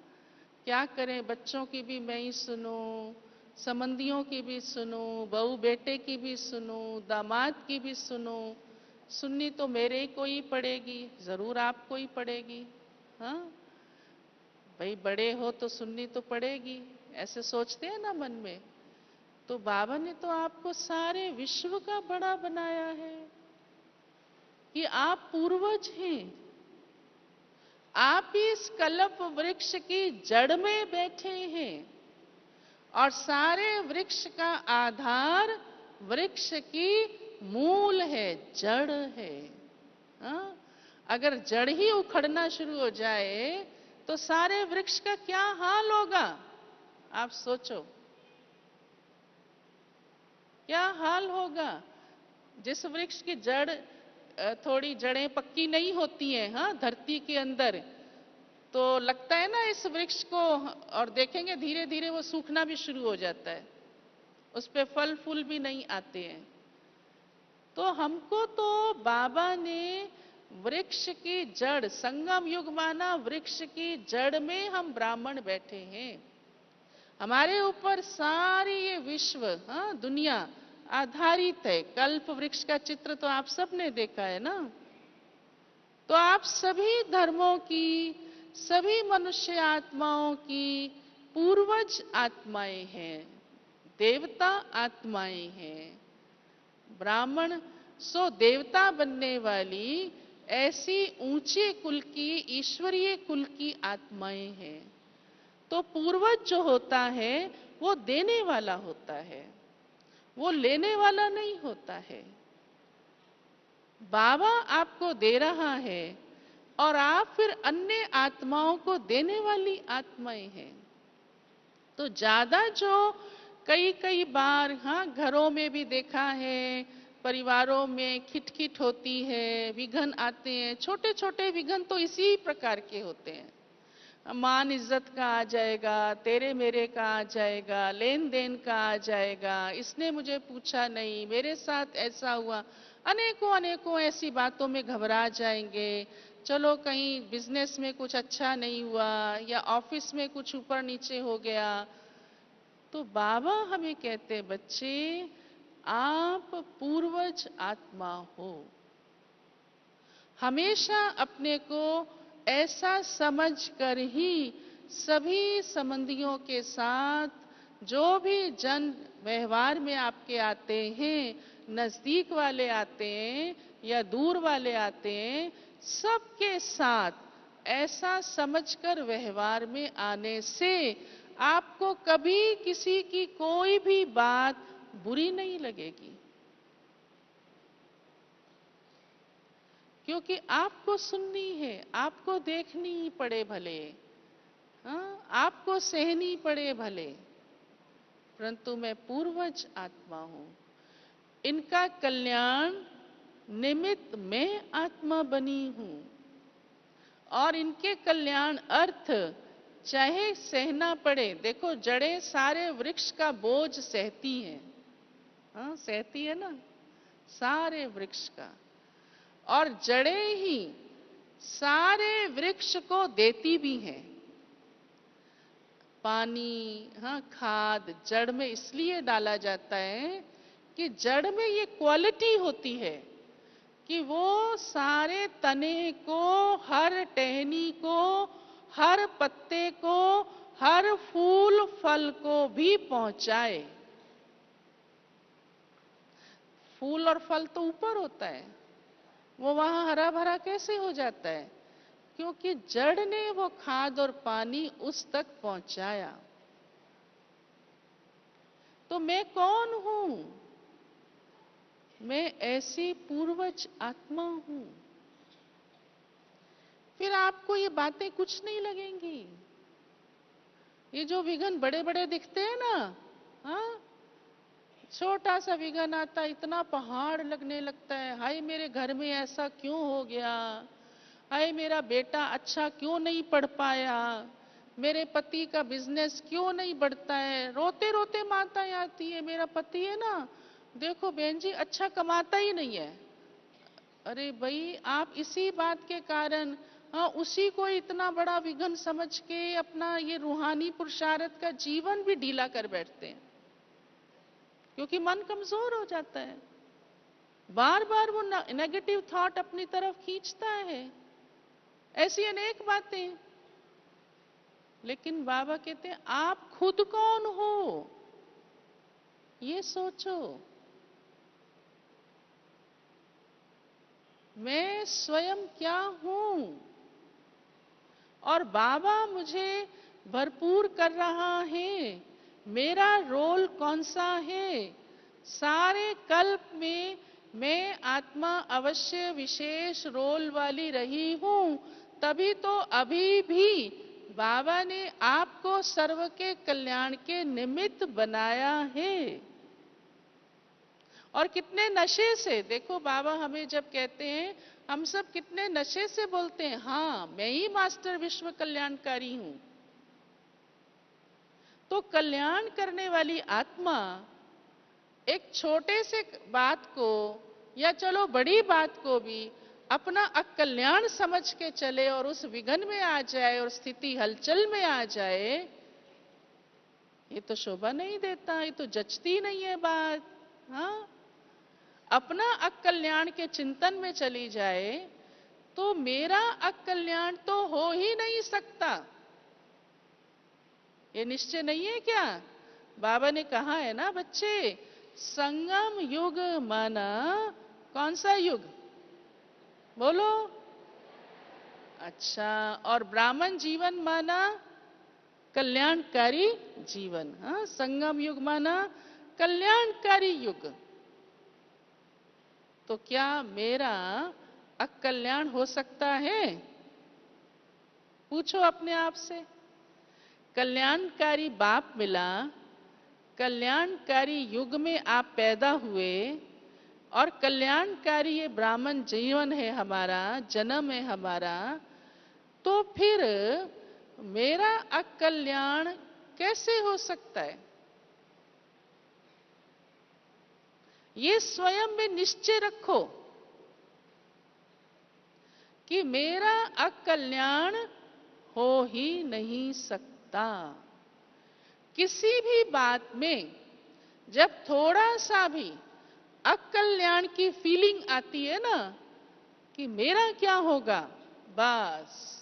क्या करें, बच्चों की भी मैं ही सुनूं, संबंधियों की भी सुनूं, बहू बेटे की भी सुनूं, दामाद की भी सुनूं, सुननी तो मेरे को ही पड़ेगी, जरूर आपको ही पड़ेगी, हाँ। भाई बड़े हो तो सुननी तो पड़ेगी, ऐसे सोचते हैं ना मन में। तो बाबा ने तो आपको सारे विश्व का बड़ा बनाया है कि आप पूर्वज हैं, आप ही इस कल्प वृक्ष की जड़ में बैठे हैं और सारे वृक्ष का आधार वृक्ष की मूल है, जड़ है, हाँ? अगर जड़ ही उखड़ना शुरू हो जाए तो सारे वृक्ष का क्या हाल होगा, आप सोचो क्या हाल होगा। जिस वृक्ष की जड़ थोड़ी जड़ें पक्की नहीं होती हैं, हाँ, धरती के अंदर, तो लगता है ना इस वृक्ष को, और देखेंगे धीरे धीरे वो सूखना भी शुरू हो जाता है, उस पे फल फूल भी नहीं आते हैं। तो हमको तो बाबा ने वृक्ष की जड़, संगम युग माना वृक्ष की जड़ में हम ब्राह्मण बैठे हैं। हमारे ऊपर सारी ये विश्व, हाँ, दुनिया आधारित है। कल्प वृक्ष का चित्र तो आप सबने देखा है ना। तो आप सभी धर्मों की, सभी मनुष्य आत्माओं की पूर्वज आत्माएं हैं, देवता आत्माएं हैं। ब्राह्मण सो देवता बनने वाली ऐसी ऊंचे कुल की, ईश्वरीय कुल की आत्माएं हैं। तो पूर्वज जो होता है वो देने वाला होता है, वो लेने वाला नहीं होता है। बाबा आपको दे रहा है और आप फिर अन्य आत्माओं को देने वाली आत्माएं हैं। तो ज्यादा जो कई कई बार, हाँ, घरों में भी देखा है, परिवारों में खिटखिट होती है, विघ्न आते हैं। छोटे छोटे विघ्न तो इसी प्रकार के होते हैं। मान इज्जत का आ जाएगा, तेरे मेरे का आ जाएगा, लेन देन का आ जाएगा, इसने मुझे पूछा नहीं, मेरे साथ ऐसा हुआ। अनेकों अनेकों ऐसी बातों में घबरा जाएंगे। चलो कहीं बिजनेस में कुछ अच्छा नहीं हुआ या ऑफिस में कुछ ऊपर नीचे हो गया। तो बाबा हमें कहते, बच्चे आप पूर्वज आत्मा हो। हमेशा अपने को ऐसा समझ कर ही सभी संबंधियों के साथ, जो भी जन व्यवहार में आपके आते हैं, नजदीक वाले आते हैं या दूर वाले आते हैं, सबके साथ ऐसा समझकर व्यवहार में आने से आपको कभी किसी की कोई भी बात बुरी नहीं लगेगी। क्योंकि आपको सुननी है, आपको देखनी ही पड़े भले, हाँ, आपको सहनी पड़े भले, परंतु मैं पूर्वज आत्मा हूं। इनका कल्याण निमित्त मैं आत्मा बनी हूं और इनके कल्याण अर्थ चाहे सहना पड़े। देखो जड़ें सारे वृक्ष का बोझ सहती हैं, हाँ, सहती है ना, सारे वृक्ष का। और जड़ें ही सारे वृक्ष को देती भी हैं। पानी, हाँ, खाद जड़ में इसलिए डाला जाता है कि जड़ में ये क्वालिटी होती है कि वो सारे तने को, हर टहनी को, हर पत्ते को, हर फूल फल को भी पहुंचाए। फूल और फल तो ऊपर होता है, वो वहां हरा भरा कैसे हो जाता है? क्योंकि जड़ ने वो खाद और पानी उस तक पहुंचाया। तो मैं कौन हूं? मैं ऐसी पूर्वज आत्मा हूं। फिर आपको ये बातें कुछ नहीं लगेंगी। ये जो विघ्न बड़े बड़े दिखते हैं ना, हाँ, छोटा सा विघ्न आता इतना पहाड़ लगने लगता है। हाय मेरे घर में ऐसा क्यों हो गया, हाय मेरा बेटा अच्छा क्यों नहीं पढ़ पाया, मेरे पति का बिजनेस क्यों नहीं बढ़ता है। रोते रोते माताएं आती है, मेरा पति है ना, देखो बहन जी अच्छा कमाता ही नहीं है। अरे भाई आप इसी बात के कारण, हाँ, उसी को इतना बड़ा विघ्न समझ के अपना ये रूहानी पुरुषार्थ का जीवन भी ढीला कर बैठते हैं। क्योंकि मन कमजोर हो जाता है, बार बार वो नेगेटिव थॉट अपनी तरफ खींचता है, ऐसी अनेक बातें। लेकिन बाबा कहते हैं आप खुद कौन हो ये सोचो। मैं स्वयं क्या हूं और बाबा मुझे भरपूर कर रहा है। मेरा रोल कौन सा है? सारे कल्प में मैं आत्मा अवश्य विशेष रोल वाली रही हूं, तभी तो अभी भी बाबा ने आपको सर्व के कल्याण के निमित्त बनाया है। और कितने नशे से, देखो बाबा हमें जब कहते हैं, हम सब कितने नशे से बोलते हैं, हाँ मैं ही मास्टर विश्व कल्याणकारी हूं। तो कल्याण करने वाली आत्मा एक छोटे से बात को या चलो बड़ी बात को भी अपना अकल्याण समझ के चले और उस विघन में आ जाए और स्थिति हलचल में आ जाए, ये तो शोभा नहीं देता, ये तो जचती नहीं है बात। हाँ, अपना अकल्याण के चिंतन में चली जाए तो मेरा अकल्याण तो हो ही नहीं सकता, ये निश्चय नहीं है क्या? बाबा ने कहा है ना बच्चे, संगम युग माना कौन सा युग? बोलो। अच्छा, और ब्राह्मण जीवन माना कल्याणकारी जीवन। हाँ, संगम युग माना कल्याणकारी युग। तो क्या मेरा अकल्याण हो सकता है? पूछो अपने आप से। कल्याणकारी बाप मिला, कल्याणकारी युग में आप पैदा हुए, और कल्याणकारी ये ब्राह्मण जीवन है हमारा, जन्म है हमारा, तो फिर मेरा अकल्याण कैसे हो सकता है? ये स्वयं में निश्चय रखो कि मेरा अकल्याण हो ही नहीं सकता। किसी भी बात में जब थोड़ा सा भी अकल्याण की फीलिंग आती है ना कि मेरा क्या होगा, बस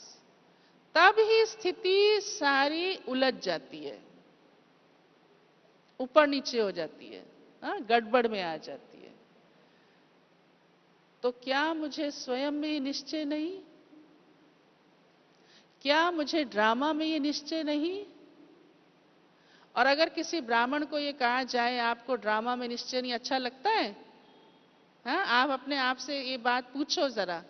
तब ही स्थिति सारी उलझ जाती है, ऊपर नीचे हो जाती है, गड़बड़ में आ जाती है। तो क्या मुझे स्वयं में ये निश्चय नहीं? क्या मुझे ड्रामा में ये निश्चय नहीं? और अगर किसी ब्राह्मण को ये कहा जाए आपको ड्रामा में निश्चय नहीं, अच्छा लगता है? हाँ, आप अपने आप से ये बात पूछो जरा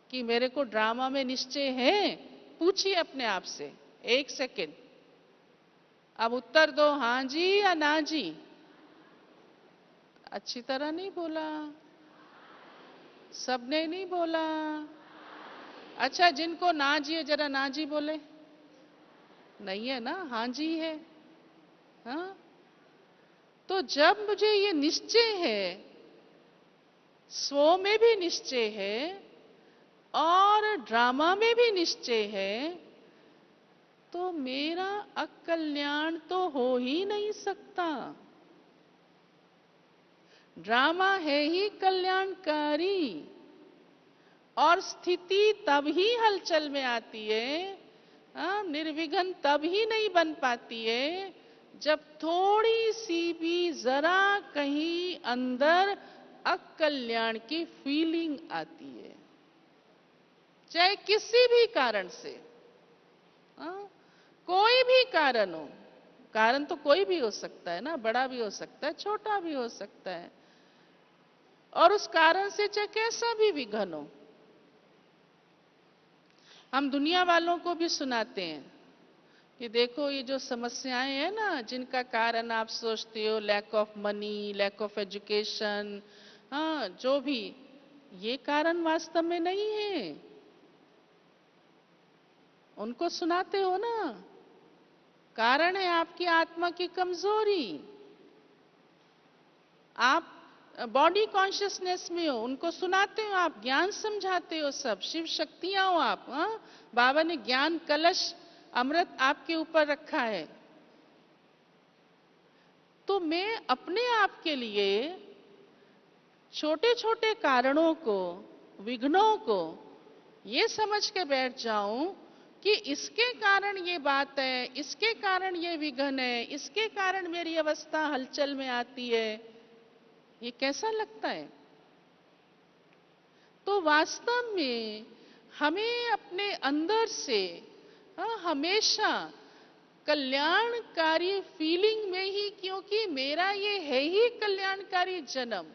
कि मेरे को ड्रामा में निश्चय है? पूछिए अपने आप से, 1 सेकेंड। अब उत्तर दो, हाँ जी या ना जी। अच्छी तरह नहीं बोला, सबने नहीं बोला। अच्छा, जिनको ना जी है जरा ना जी बोले। नहीं है ना, हाँ जी है। हाँ, तो जब मुझे ये निश्चय है, स्व में भी निश्चय है और ड्रामा में भी निश्चय है, तो मेरा अकल्याण तो हो ही नहीं सकता। ड्रामा है ही कल्याणकारी, और स्थिति तब ही हलचल में आती है, निर्विघ्न तब ही नहीं बन पाती है जब थोड़ी सी भी जरा कहीं अंदर अकल्याण की फीलिंग आती है, चाहे किसी भी कारण से। कोई भी कारण हो, कारण तो कोई भी हो सकता है ना, बड़ा भी हो सकता है, छोटा भी हो सकता है, और उस कारण से चाहे कैसा भी विघ्न हो। हम दुनिया वालों को भी सुनाते हैं कि देखो ये जो समस्याएं हैं ना, जिनका कारण आप सोचते हो lack of money, lack of education, हाँ जो भी, ये कारण वास्तव में नहीं है। उनको सुनाते हो ना, कारण है आपकी आत्मा की कमजोरी। आप बॉडी कॉन्शियसनेस में हो, उनको सुनाते हो, आप ज्ञान समझाते हो, सब शिव शक्तियां हो आप। बाबा ने ज्ञान कलश अमृत आपके ऊपर रखा है। तो मैं अपने आप के लिए छोटे छोटे कारणों को, विघ्नों को ये समझ के बैठ जाऊं कि इसके कारण ये बात है, इसके कारण ये विघ्न है, इसके कारण मेरी अवस्था हलचल में आती है, ये कैसा लगता है? तो वास्तव में हमें अपने अंदर से हमेशा कल्याणकारी फीलिंग में ही, क्योंकि मेरा ये है ही कल्याणकारी जन्म,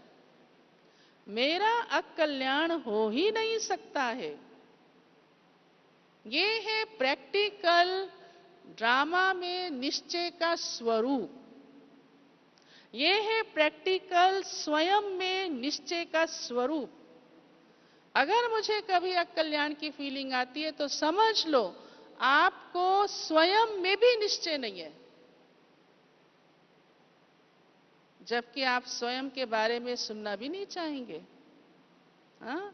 मेरा अकल्याण हो ही नहीं सकता है। ये है प्रैक्टिकल ड्रामा में निश्चय का स्वरूप, ये है प्रैक्टिकल स्वयं में निश्चय का स्वरूप। अगर मुझे कभी अकल्याण की फीलिंग आती है तो समझ लो आपको स्वयं में भी निश्चय नहीं है। जबकि आप स्वयं के बारे में सुनना भी नहीं चाहेंगे। हाँ,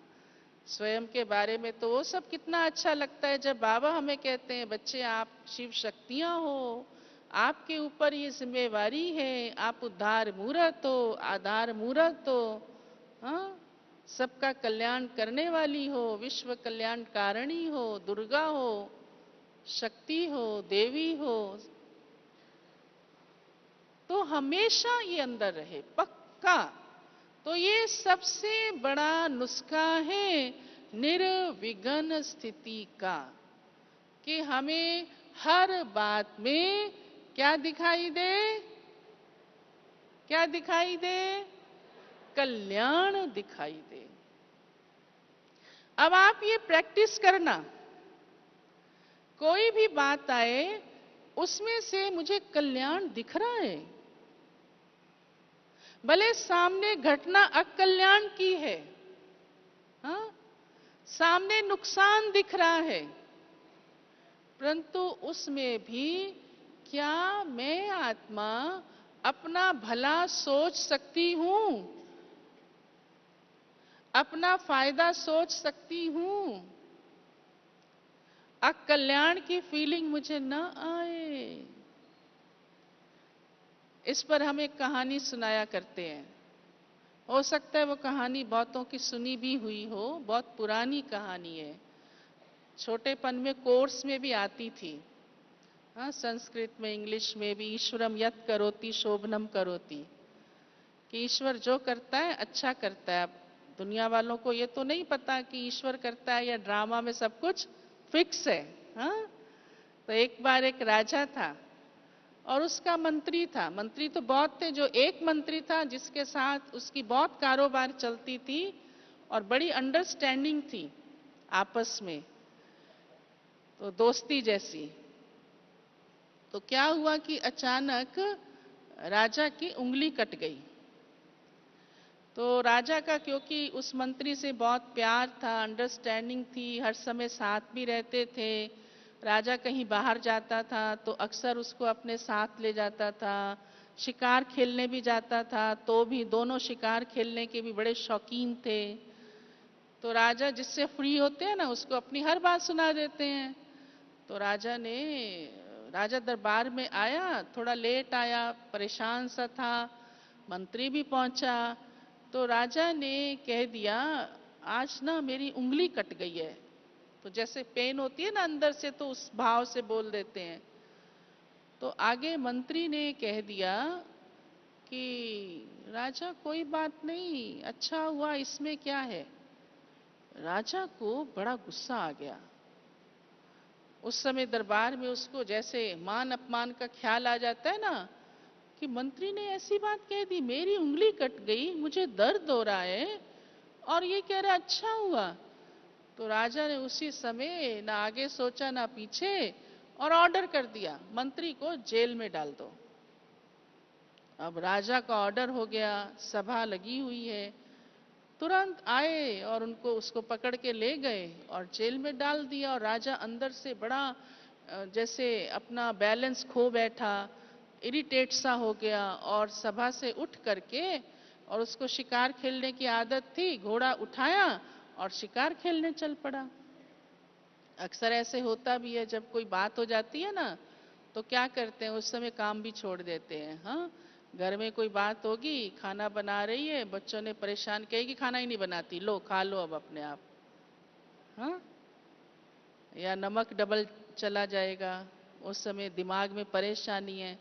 स्वयं के बारे में तो वो सब कितना अच्छा लगता है जब बाबा हमें कहते हैं, बच्चे आप शिव शक्तियां हो, आपके ऊपर ये जिम्मेवारी है, आप उद्धार मूर्त हो, आधार मूर्त हो। हाँ, सबका कल्याण करने वाली हो, विश्व कल्याण कारिणी हो, दुर्गा हो, शक्ति हो, देवी हो। तो हमेशा ये अंदर रहे, पक्का। तो ये सबसे बड़ा नुस्खा है निर्विघ्न स्थिति का, कि हमें हर बात में क्या दिखाई दे? क्या दिखाई दे? कल्याण दिखाई दे। अब आप ये प्रैक्टिस करना, कोई भी बात आए उसमें से मुझे कल्याण दिख रहा है, भले सामने घटना अकल्याण की है, हाँ, सामने नुकसान दिख रहा है, परंतु उसमें भी क्या मैं आत्मा अपना भला सोच सकती हूं? अपना फायदा सोच सकती हूं? अकल्याण की फीलिंग मुझे न आए। इस पर हम एक कहानी सुनाया करते हैं। हो सकता है वो कहानी बहुतों की सुनी भी हुई हो, बहुत पुरानी कहानी है, छोटेपन में कोर्स में भी आती थी। हाँ, संस्कृत में, इंग्लिश में भी, ईश्वरम यत् करोति शोभनम करोति, कि ईश्वर जो करता है अच्छा करता है। अब दुनिया वालों को ये तो नहीं पता कि ईश्वर करता है या ड्रामा में सब कुछ फिक्स है। हाँ, तो एक बार एक राजा था और उसका मंत्री था। मंत्री तो बहुत थे, जो एक मंत्री था जिसके साथ उसकी बहुत कारोबार चलती थी और बड़ी अंडरस्टैंडिंग थी आपस में, तो दोस्ती जैसी। तो क्या हुआ कि अचानक राजा की उंगली कट गई। तो राजा का, क्योंकि उस मंत्री से बहुत प्यार था, अंडरस्टैंडिंग थी, हर समय साथ भी रहते थे, राजा कहीं बाहर जाता था तो अक्सर उसको अपने साथ ले जाता था, शिकार खेलने भी जाता था तो भी दोनों शिकार खेलने के भी बड़े शौकीन थे। तो राजा जिससे फ्री होते हैं ना, उसको अपनी हर बात सुना देते हैं। तो राजा दरबार में आया, थोड़ा लेट आया, परेशान सा था, मंत्री भी पहुंचा। तो राजा ने कह दिया, आज ना मेरी उंगली कट गई है। तो जैसे पेन होती है ना अंदर से, तो उस भाव से बोल देते हैं। तो आगे मंत्री ने कह दिया कि राजा कोई बात नहीं, अच्छा हुआ, इसमें क्या है। राजा को बड़ा गुस्सा आ गया। उस समय दरबार में उसको जैसे मान अपमान का ख्याल आ जाता है ना, कि मंत्री ने ऐसी बात कह दी, मेरी उंगली कट गई, मुझे दर्द हो रहा है, और ये कह रहा अच्छा हुआ। तो राजा ने उसी समय ना आगे सोचा ना पीछे, और ऑर्डर कर दिया, मंत्री को जेल में डाल दो। अब राजा का ऑर्डर हो गया, सभा लगी हुई है, तुरंत आए और उनको उसको पकड़ के ले गए और जेल में डाल दिया। और राजा अंदर से बड़ा जैसे अपना बैलेंस खो बैठा, इरिटेट सा हो गया, और सभा से उठ करके, और उसको शिकार खेलने की आदत थी, घोड़ा उठाया और शिकार खेलने चल पड़ा। अक्सर ऐसे होता भी है, जब कोई बात हो जाती है ना, तो क्या करते हैं, उस समय काम भी छोड़ देते हैं। हाँ, घर में कोई बात होगी, खाना बना रही है, बच्चों ने परेशान, कहेगी खाना ही नहीं बनाती, लो खा लो अब अपने आप। हाँ, या नमक डबल चला जाएगा, उस समय दिमाग में परेशानी है,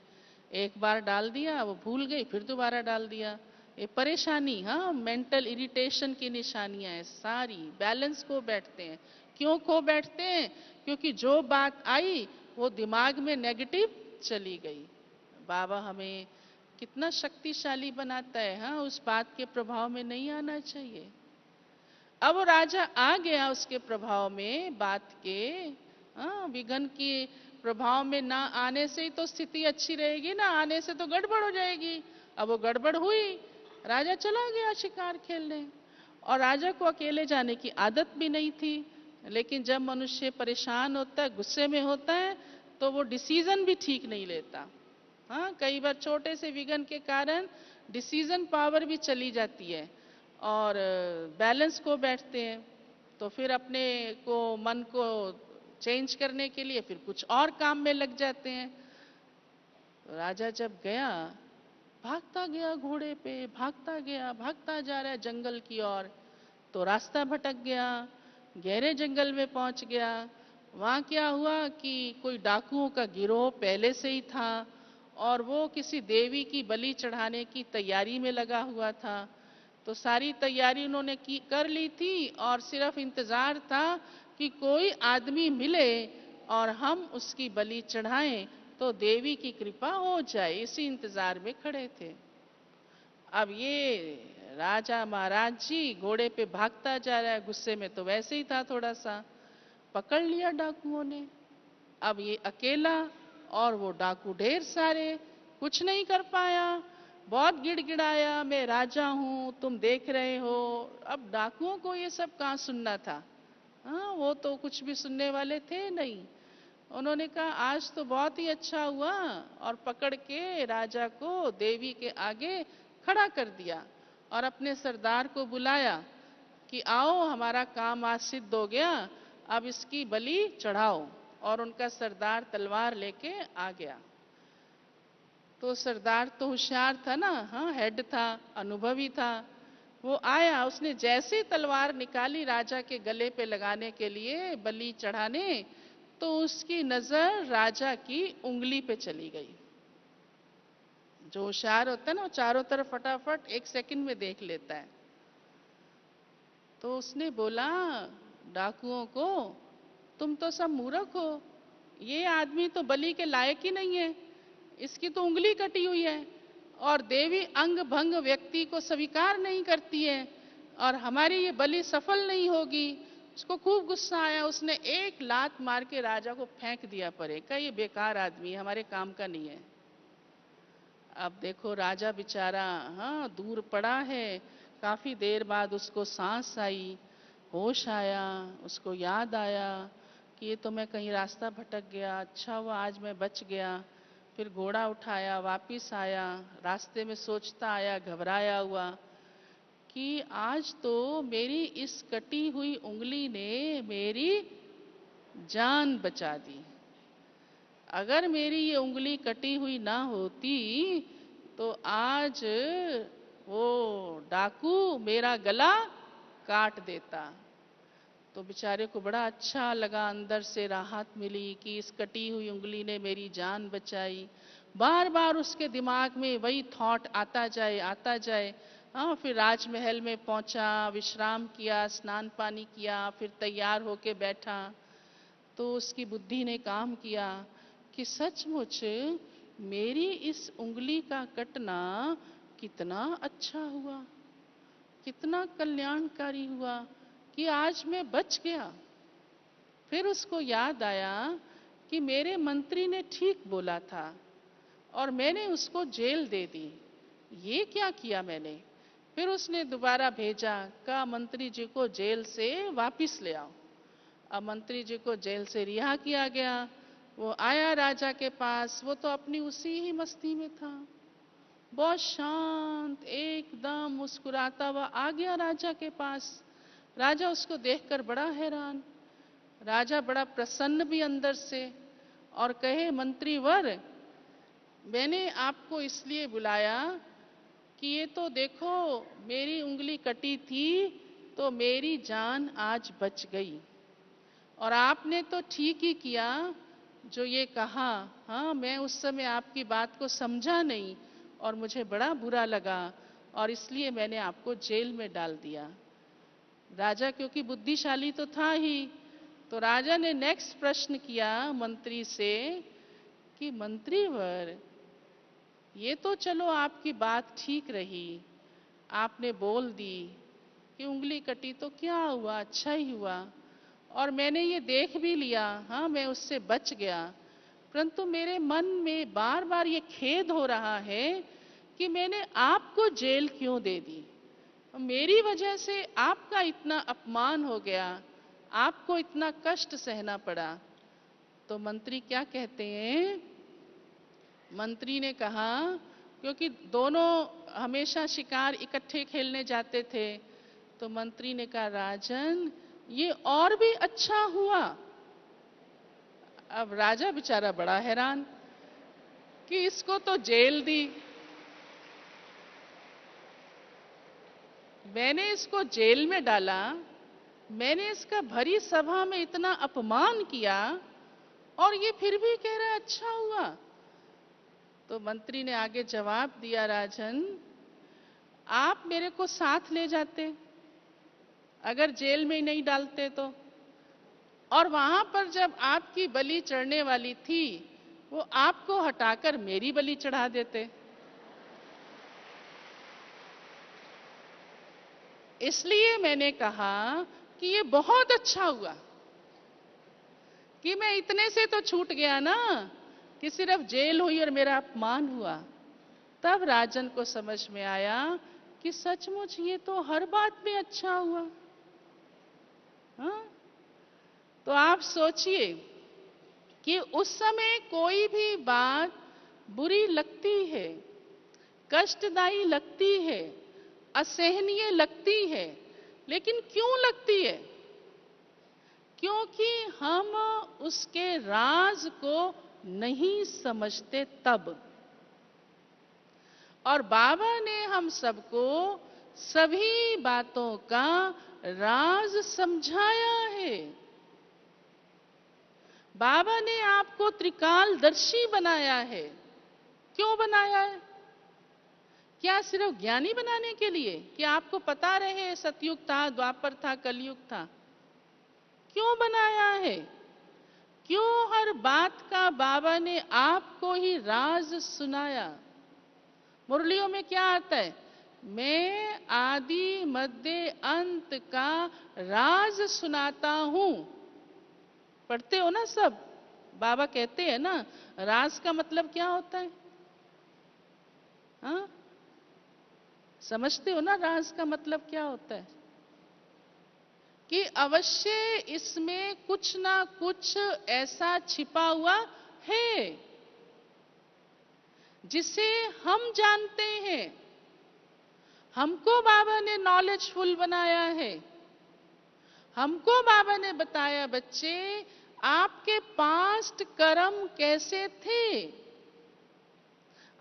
एक बार डाल दिया, वो भूल गई, फिर दोबारा डाल दिया। ये परेशानी, हाँ, मेंटल इरिटेशन की निशानियां हैं सारी, बैलेंस खो बैठते हैं। क्यों खो बैठते हैं? क्योंकि जो बात आई वो दिमाग में नेगेटिव चली गई। बाबा हमें कितना शक्तिशाली बनाता है, हाँ, उस बात के प्रभाव में नहीं आना चाहिए। अब वो राजा आ गया उसके प्रभाव में, बात के, हाँ, विघन के प्रभाव में ना आने से ही तो स्थिति अच्छी रहेगी ना, आने से तो गड़बड़ हो जाएगी। अब वो गड़बड़ हुई, राजा चला गया शिकार खेलने। और राजा को अकेले जाने की आदत भी नहीं थी, लेकिन जब मनुष्य परेशान होता है, गुस्से में होता है, तो वो डिसीजन भी ठीक नहीं लेता। हाँ, कई बार छोटे से विघ्न के कारण डिसीजन पावर भी चली जाती है और बैलेंस को बैठते हैं। तो फिर अपने को मन को चेंज करने के लिए फिर कुछ और काम में लग जाते हैं। तो राजा जब गया, भागता गया घोड़े पे, भागता गया, भागता जा रहा है जंगल की ओर। तो रास्ता भटक गया, गहरे जंगल में पहुंच गया। वहां क्या हुआ कि कोई डाकुओं का गिरोह पहले से ही था और वो किसी देवी की बलि चढ़ाने की तैयारी में लगा हुआ था। तो सारी तैयारी उन्होंने की कर ली थी और सिर्फ इंतजार था कि कोई आदमी मिले और हम उसकी बलि चढ़ाएं तो देवी की कृपा हो जाए, इसी इंतजार में खड़े थे। अब ये राजा महाराज जी घोड़े पे भागता जा रहा है, गुस्से में तो वैसे ही था थोड़ा सा। पकड़ लिया डाकुओं ने। अब ये अकेला और वो डाकू ढेर सारे, कुछ नहीं कर पाया। बहुत गिड़गिड़ाया, मैं राजा हूं, तुम देख रहे हो। अब डाकुओं को ये सब कहाँ सुनना था। हाँ, वो तो कुछ भी सुनने वाले थे नहीं। उन्होंने कहा आज तो बहुत ही अच्छा हुआ, और पकड़ के राजा को देवी के आगे खड़ा कर दिया और अपने सरदार को बुलाया कि आओ, हमारा काम आज सिद्ध हो गया, अब इसकी बलि चढ़ाओ। और उनका सरदार तलवार लेके आ गया। तो सरदार तो होशियार था ना, हाँ, हेड था, अनुभवी था। वो आया, उसने जैसे तलवार निकाली राजा के गले पे लगाने के लिए, बलि चढ़ाने, तो उसकी नजर राजा की उंगली पे चली गई। जो होशियार होता है ना, वो चारों तरफ फटाफट एक सेकंड में देख लेता है। तो उसने बोला डाकुओं को, तुम तो सब मूर्ख हो, ये आदमी तो बलि के लायक ही नहीं है, इसकी तो उंगली कटी हुई है और देवी अंग भंग व्यक्ति को स्वीकार नहीं करती है और हमारी ये बलि सफल नहीं होगी। उसको खूब गुस्सा आया, उसने एक लात मार के राजा को फेंक दिया परे, का ये बेकार आदमी हमारे काम का नहीं है। अब देखो राजा बेचारा, हाँ, दूर पड़ा है। काफी देर बाद उसको सांस आई, होश आया, उसको याद आया कि ये तो मैं कहीं रास्ता भटक गया, अच्छा हुआ आज मैं बच गया। फिर घोड़ा उठाया, वापिस आया, रास्ते में सोचता आया घबराया हुआ कि आज तो मेरी इस कटी हुई उंगली ने मेरी जान बचा दी। अगर मेरी ये उंगली कटी हुई ना होती तो आज वो डाकू मेरा गला काट देता। तो बेचारे को बड़ा अच्छा लगा, अंदर से राहत मिली कि इस कटी हुई उंगली ने मेरी जान बचाई। बार बार उसके दिमाग में वही थॉट आता जाए आता जाए। हाँ, फिर राजमहल में पहुंचा, विश्राम किया, स्नान पानी किया, फिर तैयार होके बैठा। तो उसकी बुद्धि ने काम किया कि सचमुच मेरी इस उंगली का कटना कितना अच्छा हुआ, कितना कल्याणकारी हुआ कि आज मैं बच गया। फिर उसको याद आया कि मेरे मंत्री ने ठीक बोला था और मैंने उसको जेल दे दी। ये क्या किया मैंने। फिर उसने दोबारा भेजा, कहा मंत्री जी को जेल से वापिस ले आओ। अब मंत्री जी को जेल से रिहा किया गया। वो आया राजा के पास, वो तो अपनी उसी ही मस्ती में था, बहुत शांत, एकदम मुस्कुराता हुआ आ गया राजा के पास। राजा उसको देखकर बड़ा हैरान, राजा बड़ा प्रसन्न भी अंदर से, और कहे मंत्रीवर, मैंने आपको इसलिए बुलाया कि ये तो देखो, मेरी उंगली कटी थी तो मेरी जान आज बच गई, और आपने तो ठीक ही किया जो ये कहा। हाँ, मैं उस समय आपकी बात को समझा नहीं और मुझे बड़ा बुरा लगा और इसलिए मैंने आपको जेल में डाल दिया। राजा क्योंकि बुद्धिशाली तो था ही, तो राजा ने नेक्स्ट प्रश्न किया मंत्री से कि मंत्रीवर, ये तो चलो आपकी बात ठीक रही, आपने बोल दी कि उंगली कटी तो क्या हुआ, अच्छा ही हुआ, और मैंने ये देख भी लिया, हाँ, मैं उससे बच गया। परंतु मेरे मन में बार बार ये खेद हो रहा है कि मैंने आपको जेल क्यों दे दी, मेरी वजह से आपका इतना अपमान हो गया, आपको इतना कष्ट सहना पड़ा। तो मंत्री क्या कहते हैं मंत्री ने कहा, क्योंकि दोनों हमेशा शिकार इकट्ठे खेलने जाते थे, तो मंत्री ने कहा, राजन ये और भी अच्छा हुआ। अब राजा बेचारा बड़ा हैरान कि इसको तो जेल दी, मैंने इसको जेल में डाला, मैंने इसका भरी सभा में इतना अपमान किया, और ये फिर भी कह रहा है अच्छा हुआ। तो मंत्री ने आगे जवाब दिया, राजन आप मेरे को साथ ले जाते अगर जेल में ही नहीं डालते तो, और वहां पर जब आपकी बलि चढ़ने वाली थी वो आपको हटाकर मेरी बलि चढ़ा देते। इसलिए मैंने कहा कि ये बहुत अच्छा हुआ कि मैं इतने से तो छूट गया ना, कि सिर्फ जेल हुई और मेरा अपमान हुआ। तब राजन को समझ में आया कि सचमुच ये तो हर बात में अच्छा हुआ। हाँ? तो आप सोचिए कि उस समय कोई भी बात बुरी लगती है, कष्टदायी लगती है, असहनीय लगती है, लेकिन क्यों लगती है? क्योंकि हम उसके राज को नहीं समझते तब। और बाबा ने हम सबको सभी बातों का राज समझाया है। बाबा ने आपको त्रिकालदर्शी बनाया है। क्यों बनाया है? क्या सिर्फ ज्ञानी बनाने के लिए कि आपको पता रहे सतयुग था, द्वापर था, कलयुग था? क्यों बनाया है? क्यों हर बात का बाबा ने आपको ही राज सुनाया? मुरलियों में क्या आता है? मैं आदि मध्य अंत का राज सुनाता हूं। पढ़ते हो ना सब? बाबा कहते हैं ना, राज का मतलब क्या होता है? हाँ? समझते हो ना राज का मतलब क्या होता है? कि अवश्य इसमें कुछ ना कुछ ऐसा छिपा हुआ है जिसे हम जानते हैं। हमको बाबा ने नॉलेजफुल बनाया है। हमको बाबा ने बताया, बच्चे आपके पास्ट कर्म कैसे थे,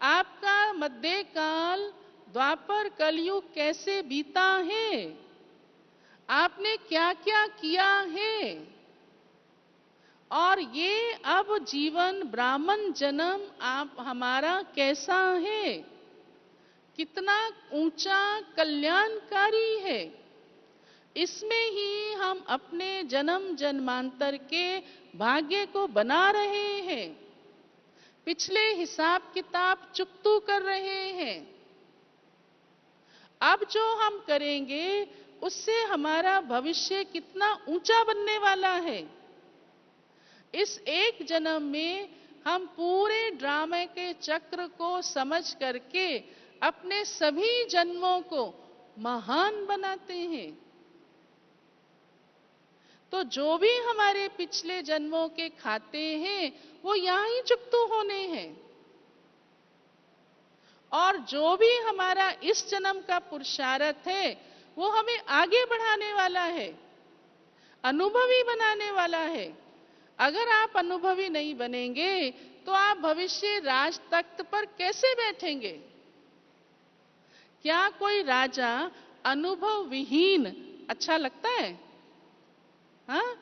आपका मध्य काल द्वापर कलयुग कैसे बीता है, आपने क्या क्या किया है, और ये अब जीवन ब्राह्मण जन्म आप हमारा कैसा है, कितना ऊंचा कल्याणकारी है। इसमें ही हम अपने जन्म जन्मांतर के भाग्य को बना रहे हैं, पिछले हिसाब किताब चुकतू कर रहे हैं। अब जो हम करेंगे उससे हमारा भविष्य कितना ऊंचा बनने वाला है। इस एक जन्म में हम पूरे ड्रामे के चक्र को समझ करके अपने सभी जन्मों को महान बनाते हैं। तो जो भी हमारे पिछले जन्मों के खाते हैं वो यहां ही चुकतू होने हैं, और जो भी हमारा इस जन्म का पुरुषार्थ है वो हमें आगे बढ़ाने वाला है, अनुभवी बनाने वाला है। अगर आप अनुभवी नहीं बनेंगे तो आप भविष्य राज तख्त पर कैसे बैठेंगे? क्या कोई राजा अनुभव विहीन अच्छा लगता है? हाँ?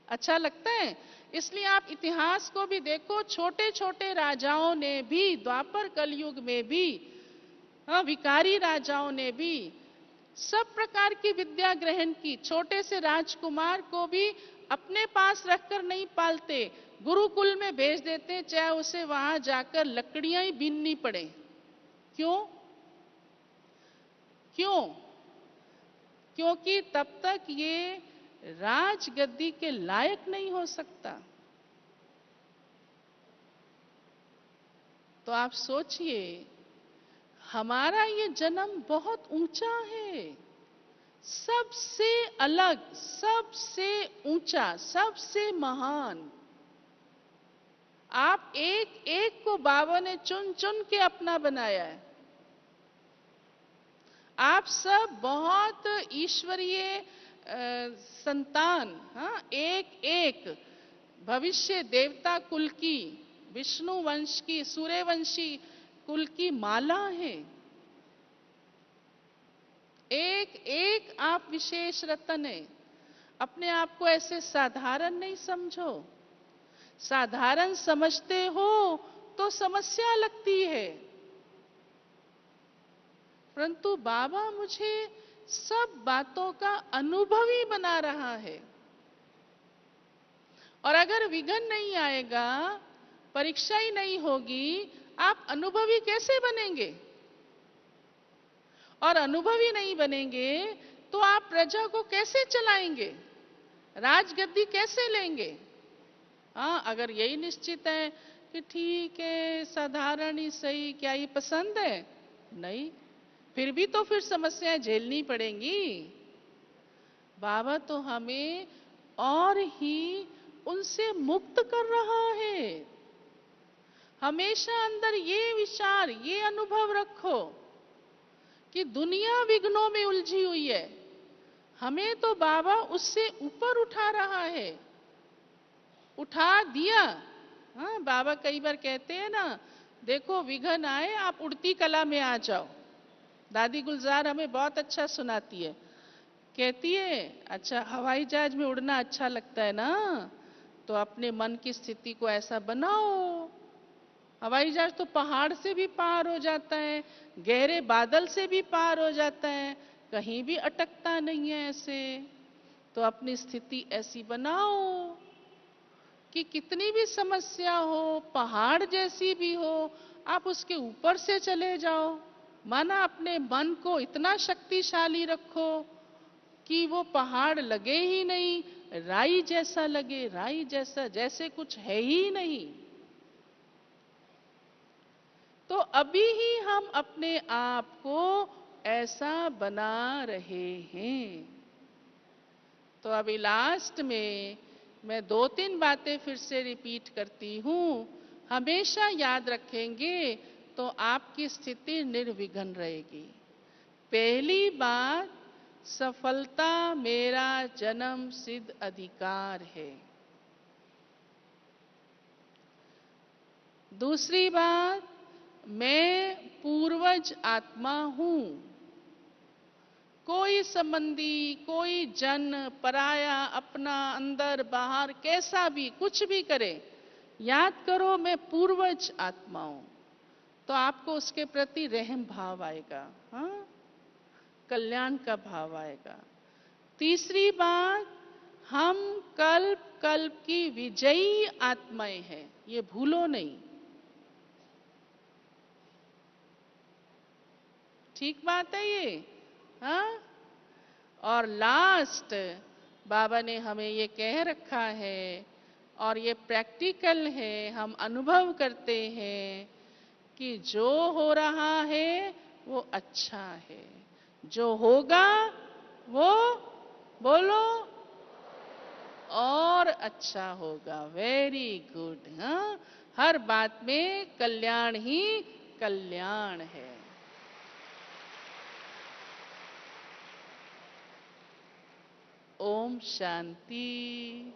अच्छा लगता है? इसलिए आप इतिहास को भी देखो, छोटे छोटे राजाओं ने भी, द्वापर कलयुग में भी, हाँ, विकारी राजाओं ने भी सब प्रकार की विद्या ग्रहण की। छोटे से राजकुमार को भी अपने पास रखकर नहीं पालते, गुरुकुल में भेज देते, चाहे उसे वहां जाकर लकड़ियां ही बीननी पड़े। क्यों? क्यों? क्योंकि तब तक ये राजगद्दी के लायक नहीं हो सकता। तो आप सोचिए, हमारा ये जन्म बहुत ऊंचा है, सबसे अलग, सबसे ऊंचा, सबसे महान। आप एक एक को बाबा ने चुन चुन के अपना बनाया है। आप सब बहुत ईश्वरीय संतान, हाँ, एक एक भविष्य देवता कुल की, विष्णु वंश की, सूर्यवंशी कुल की माला है। एक एक आप विशेष रत्न है। अपने आप को ऐसे साधारण नहीं समझो। साधारण समझते हो तो समस्या लगती है, परंतु बाबा मुझे सब बातों का अनुभवी बना रहा है। और अगर विघ्न नहीं आएगा, परीक्षा ही नहीं होगी, आप अनुभवी कैसे बनेंगे? और अनुभवी नहीं बनेंगे तो आप प्रजा को कैसे चलाएंगे? राजगद्दी कैसे लेंगे? हाँ, अगर यही निश्चित है कि ठीक है, साधारण ही सही, क्या ये पसंद है? नहीं, फिर भी तो फिर समस्याएं झेलनी पड़ेंगी। बाबा तो हमें और ही उनसे मुक्त कर रहा है। हमेशा अंदर ये विचार, ये अनुभव रखो कि दुनिया विघ्नों में उलझी हुई है, हमें तो बाबा उससे ऊपर उठा रहा है, उठा दिया। हाँ, बाबा कई बार कहते हैं ना, देखो विघ्न आए, आप उड़ती कला में आ जाओ। दादी गुलजार हमें बहुत अच्छा सुनाती है, कहती है, अच्छा हवाई जहाज में उड़ना अच्छा लगता है ना, तो अपने मन की स्थिति को ऐसा बनाओ, हवाई जहाज तो पहाड़ से भी पार हो जाता है, गहरे बादल से भी पार हो जाता है, कहीं भी अटकता नहीं है ऐसे। तो अपनी स्थिति ऐसी बनाओ कि कितनी भी समस्या हो, पहाड़ जैसी भी हो, आप उसके ऊपर से चले जाओ। माना अपने मन को इतना शक्तिशाली रखो कि वो पहाड़ लगे ही नहीं, राई जैसा लगे, राई जैसा, जैसे कुछ है ही नहीं। तो अभी ही हम अपने आप को ऐसा बना रहे हैं। तो अभी लास्ट में मैं 2-3 बातें फिर से रिपीट करती हूँ, हमेशा याद रखेंगे तो आपकी स्थिति निर्विघ्न रहेगी। पहली बात, सफलता मेरा जन्म सिद्ध अधिकार है। दूसरी बात, मैं पूर्वज आत्मा हूं। कोई संबंधी, कोई जन, पराया, अपना, अंदर बाहर, कैसा भी कुछ भी करे, याद करो मैं पूर्वज आत्मा हूं, तो आपको उसके प्रति रहम भाव आएगा, हाँ, कल्याण का भाव आएगा। तीसरी बात, हम कल्प कल्प की विजयी आत्माएं हैं, ये भूलो नहीं। ठीक बात है ये, हाँ। और लास्ट, बाबा ने हमें ये कह रखा है और ये प्रैक्टिकल है, हम अनुभव करते हैं कि जो हो रहा है वो अच्छा है, जो होगा वो, बोलो, और अच्छा होगा। वेरी गुड, हाँ, हर बात में कल्याण ही कल्याण है। ओम शांति।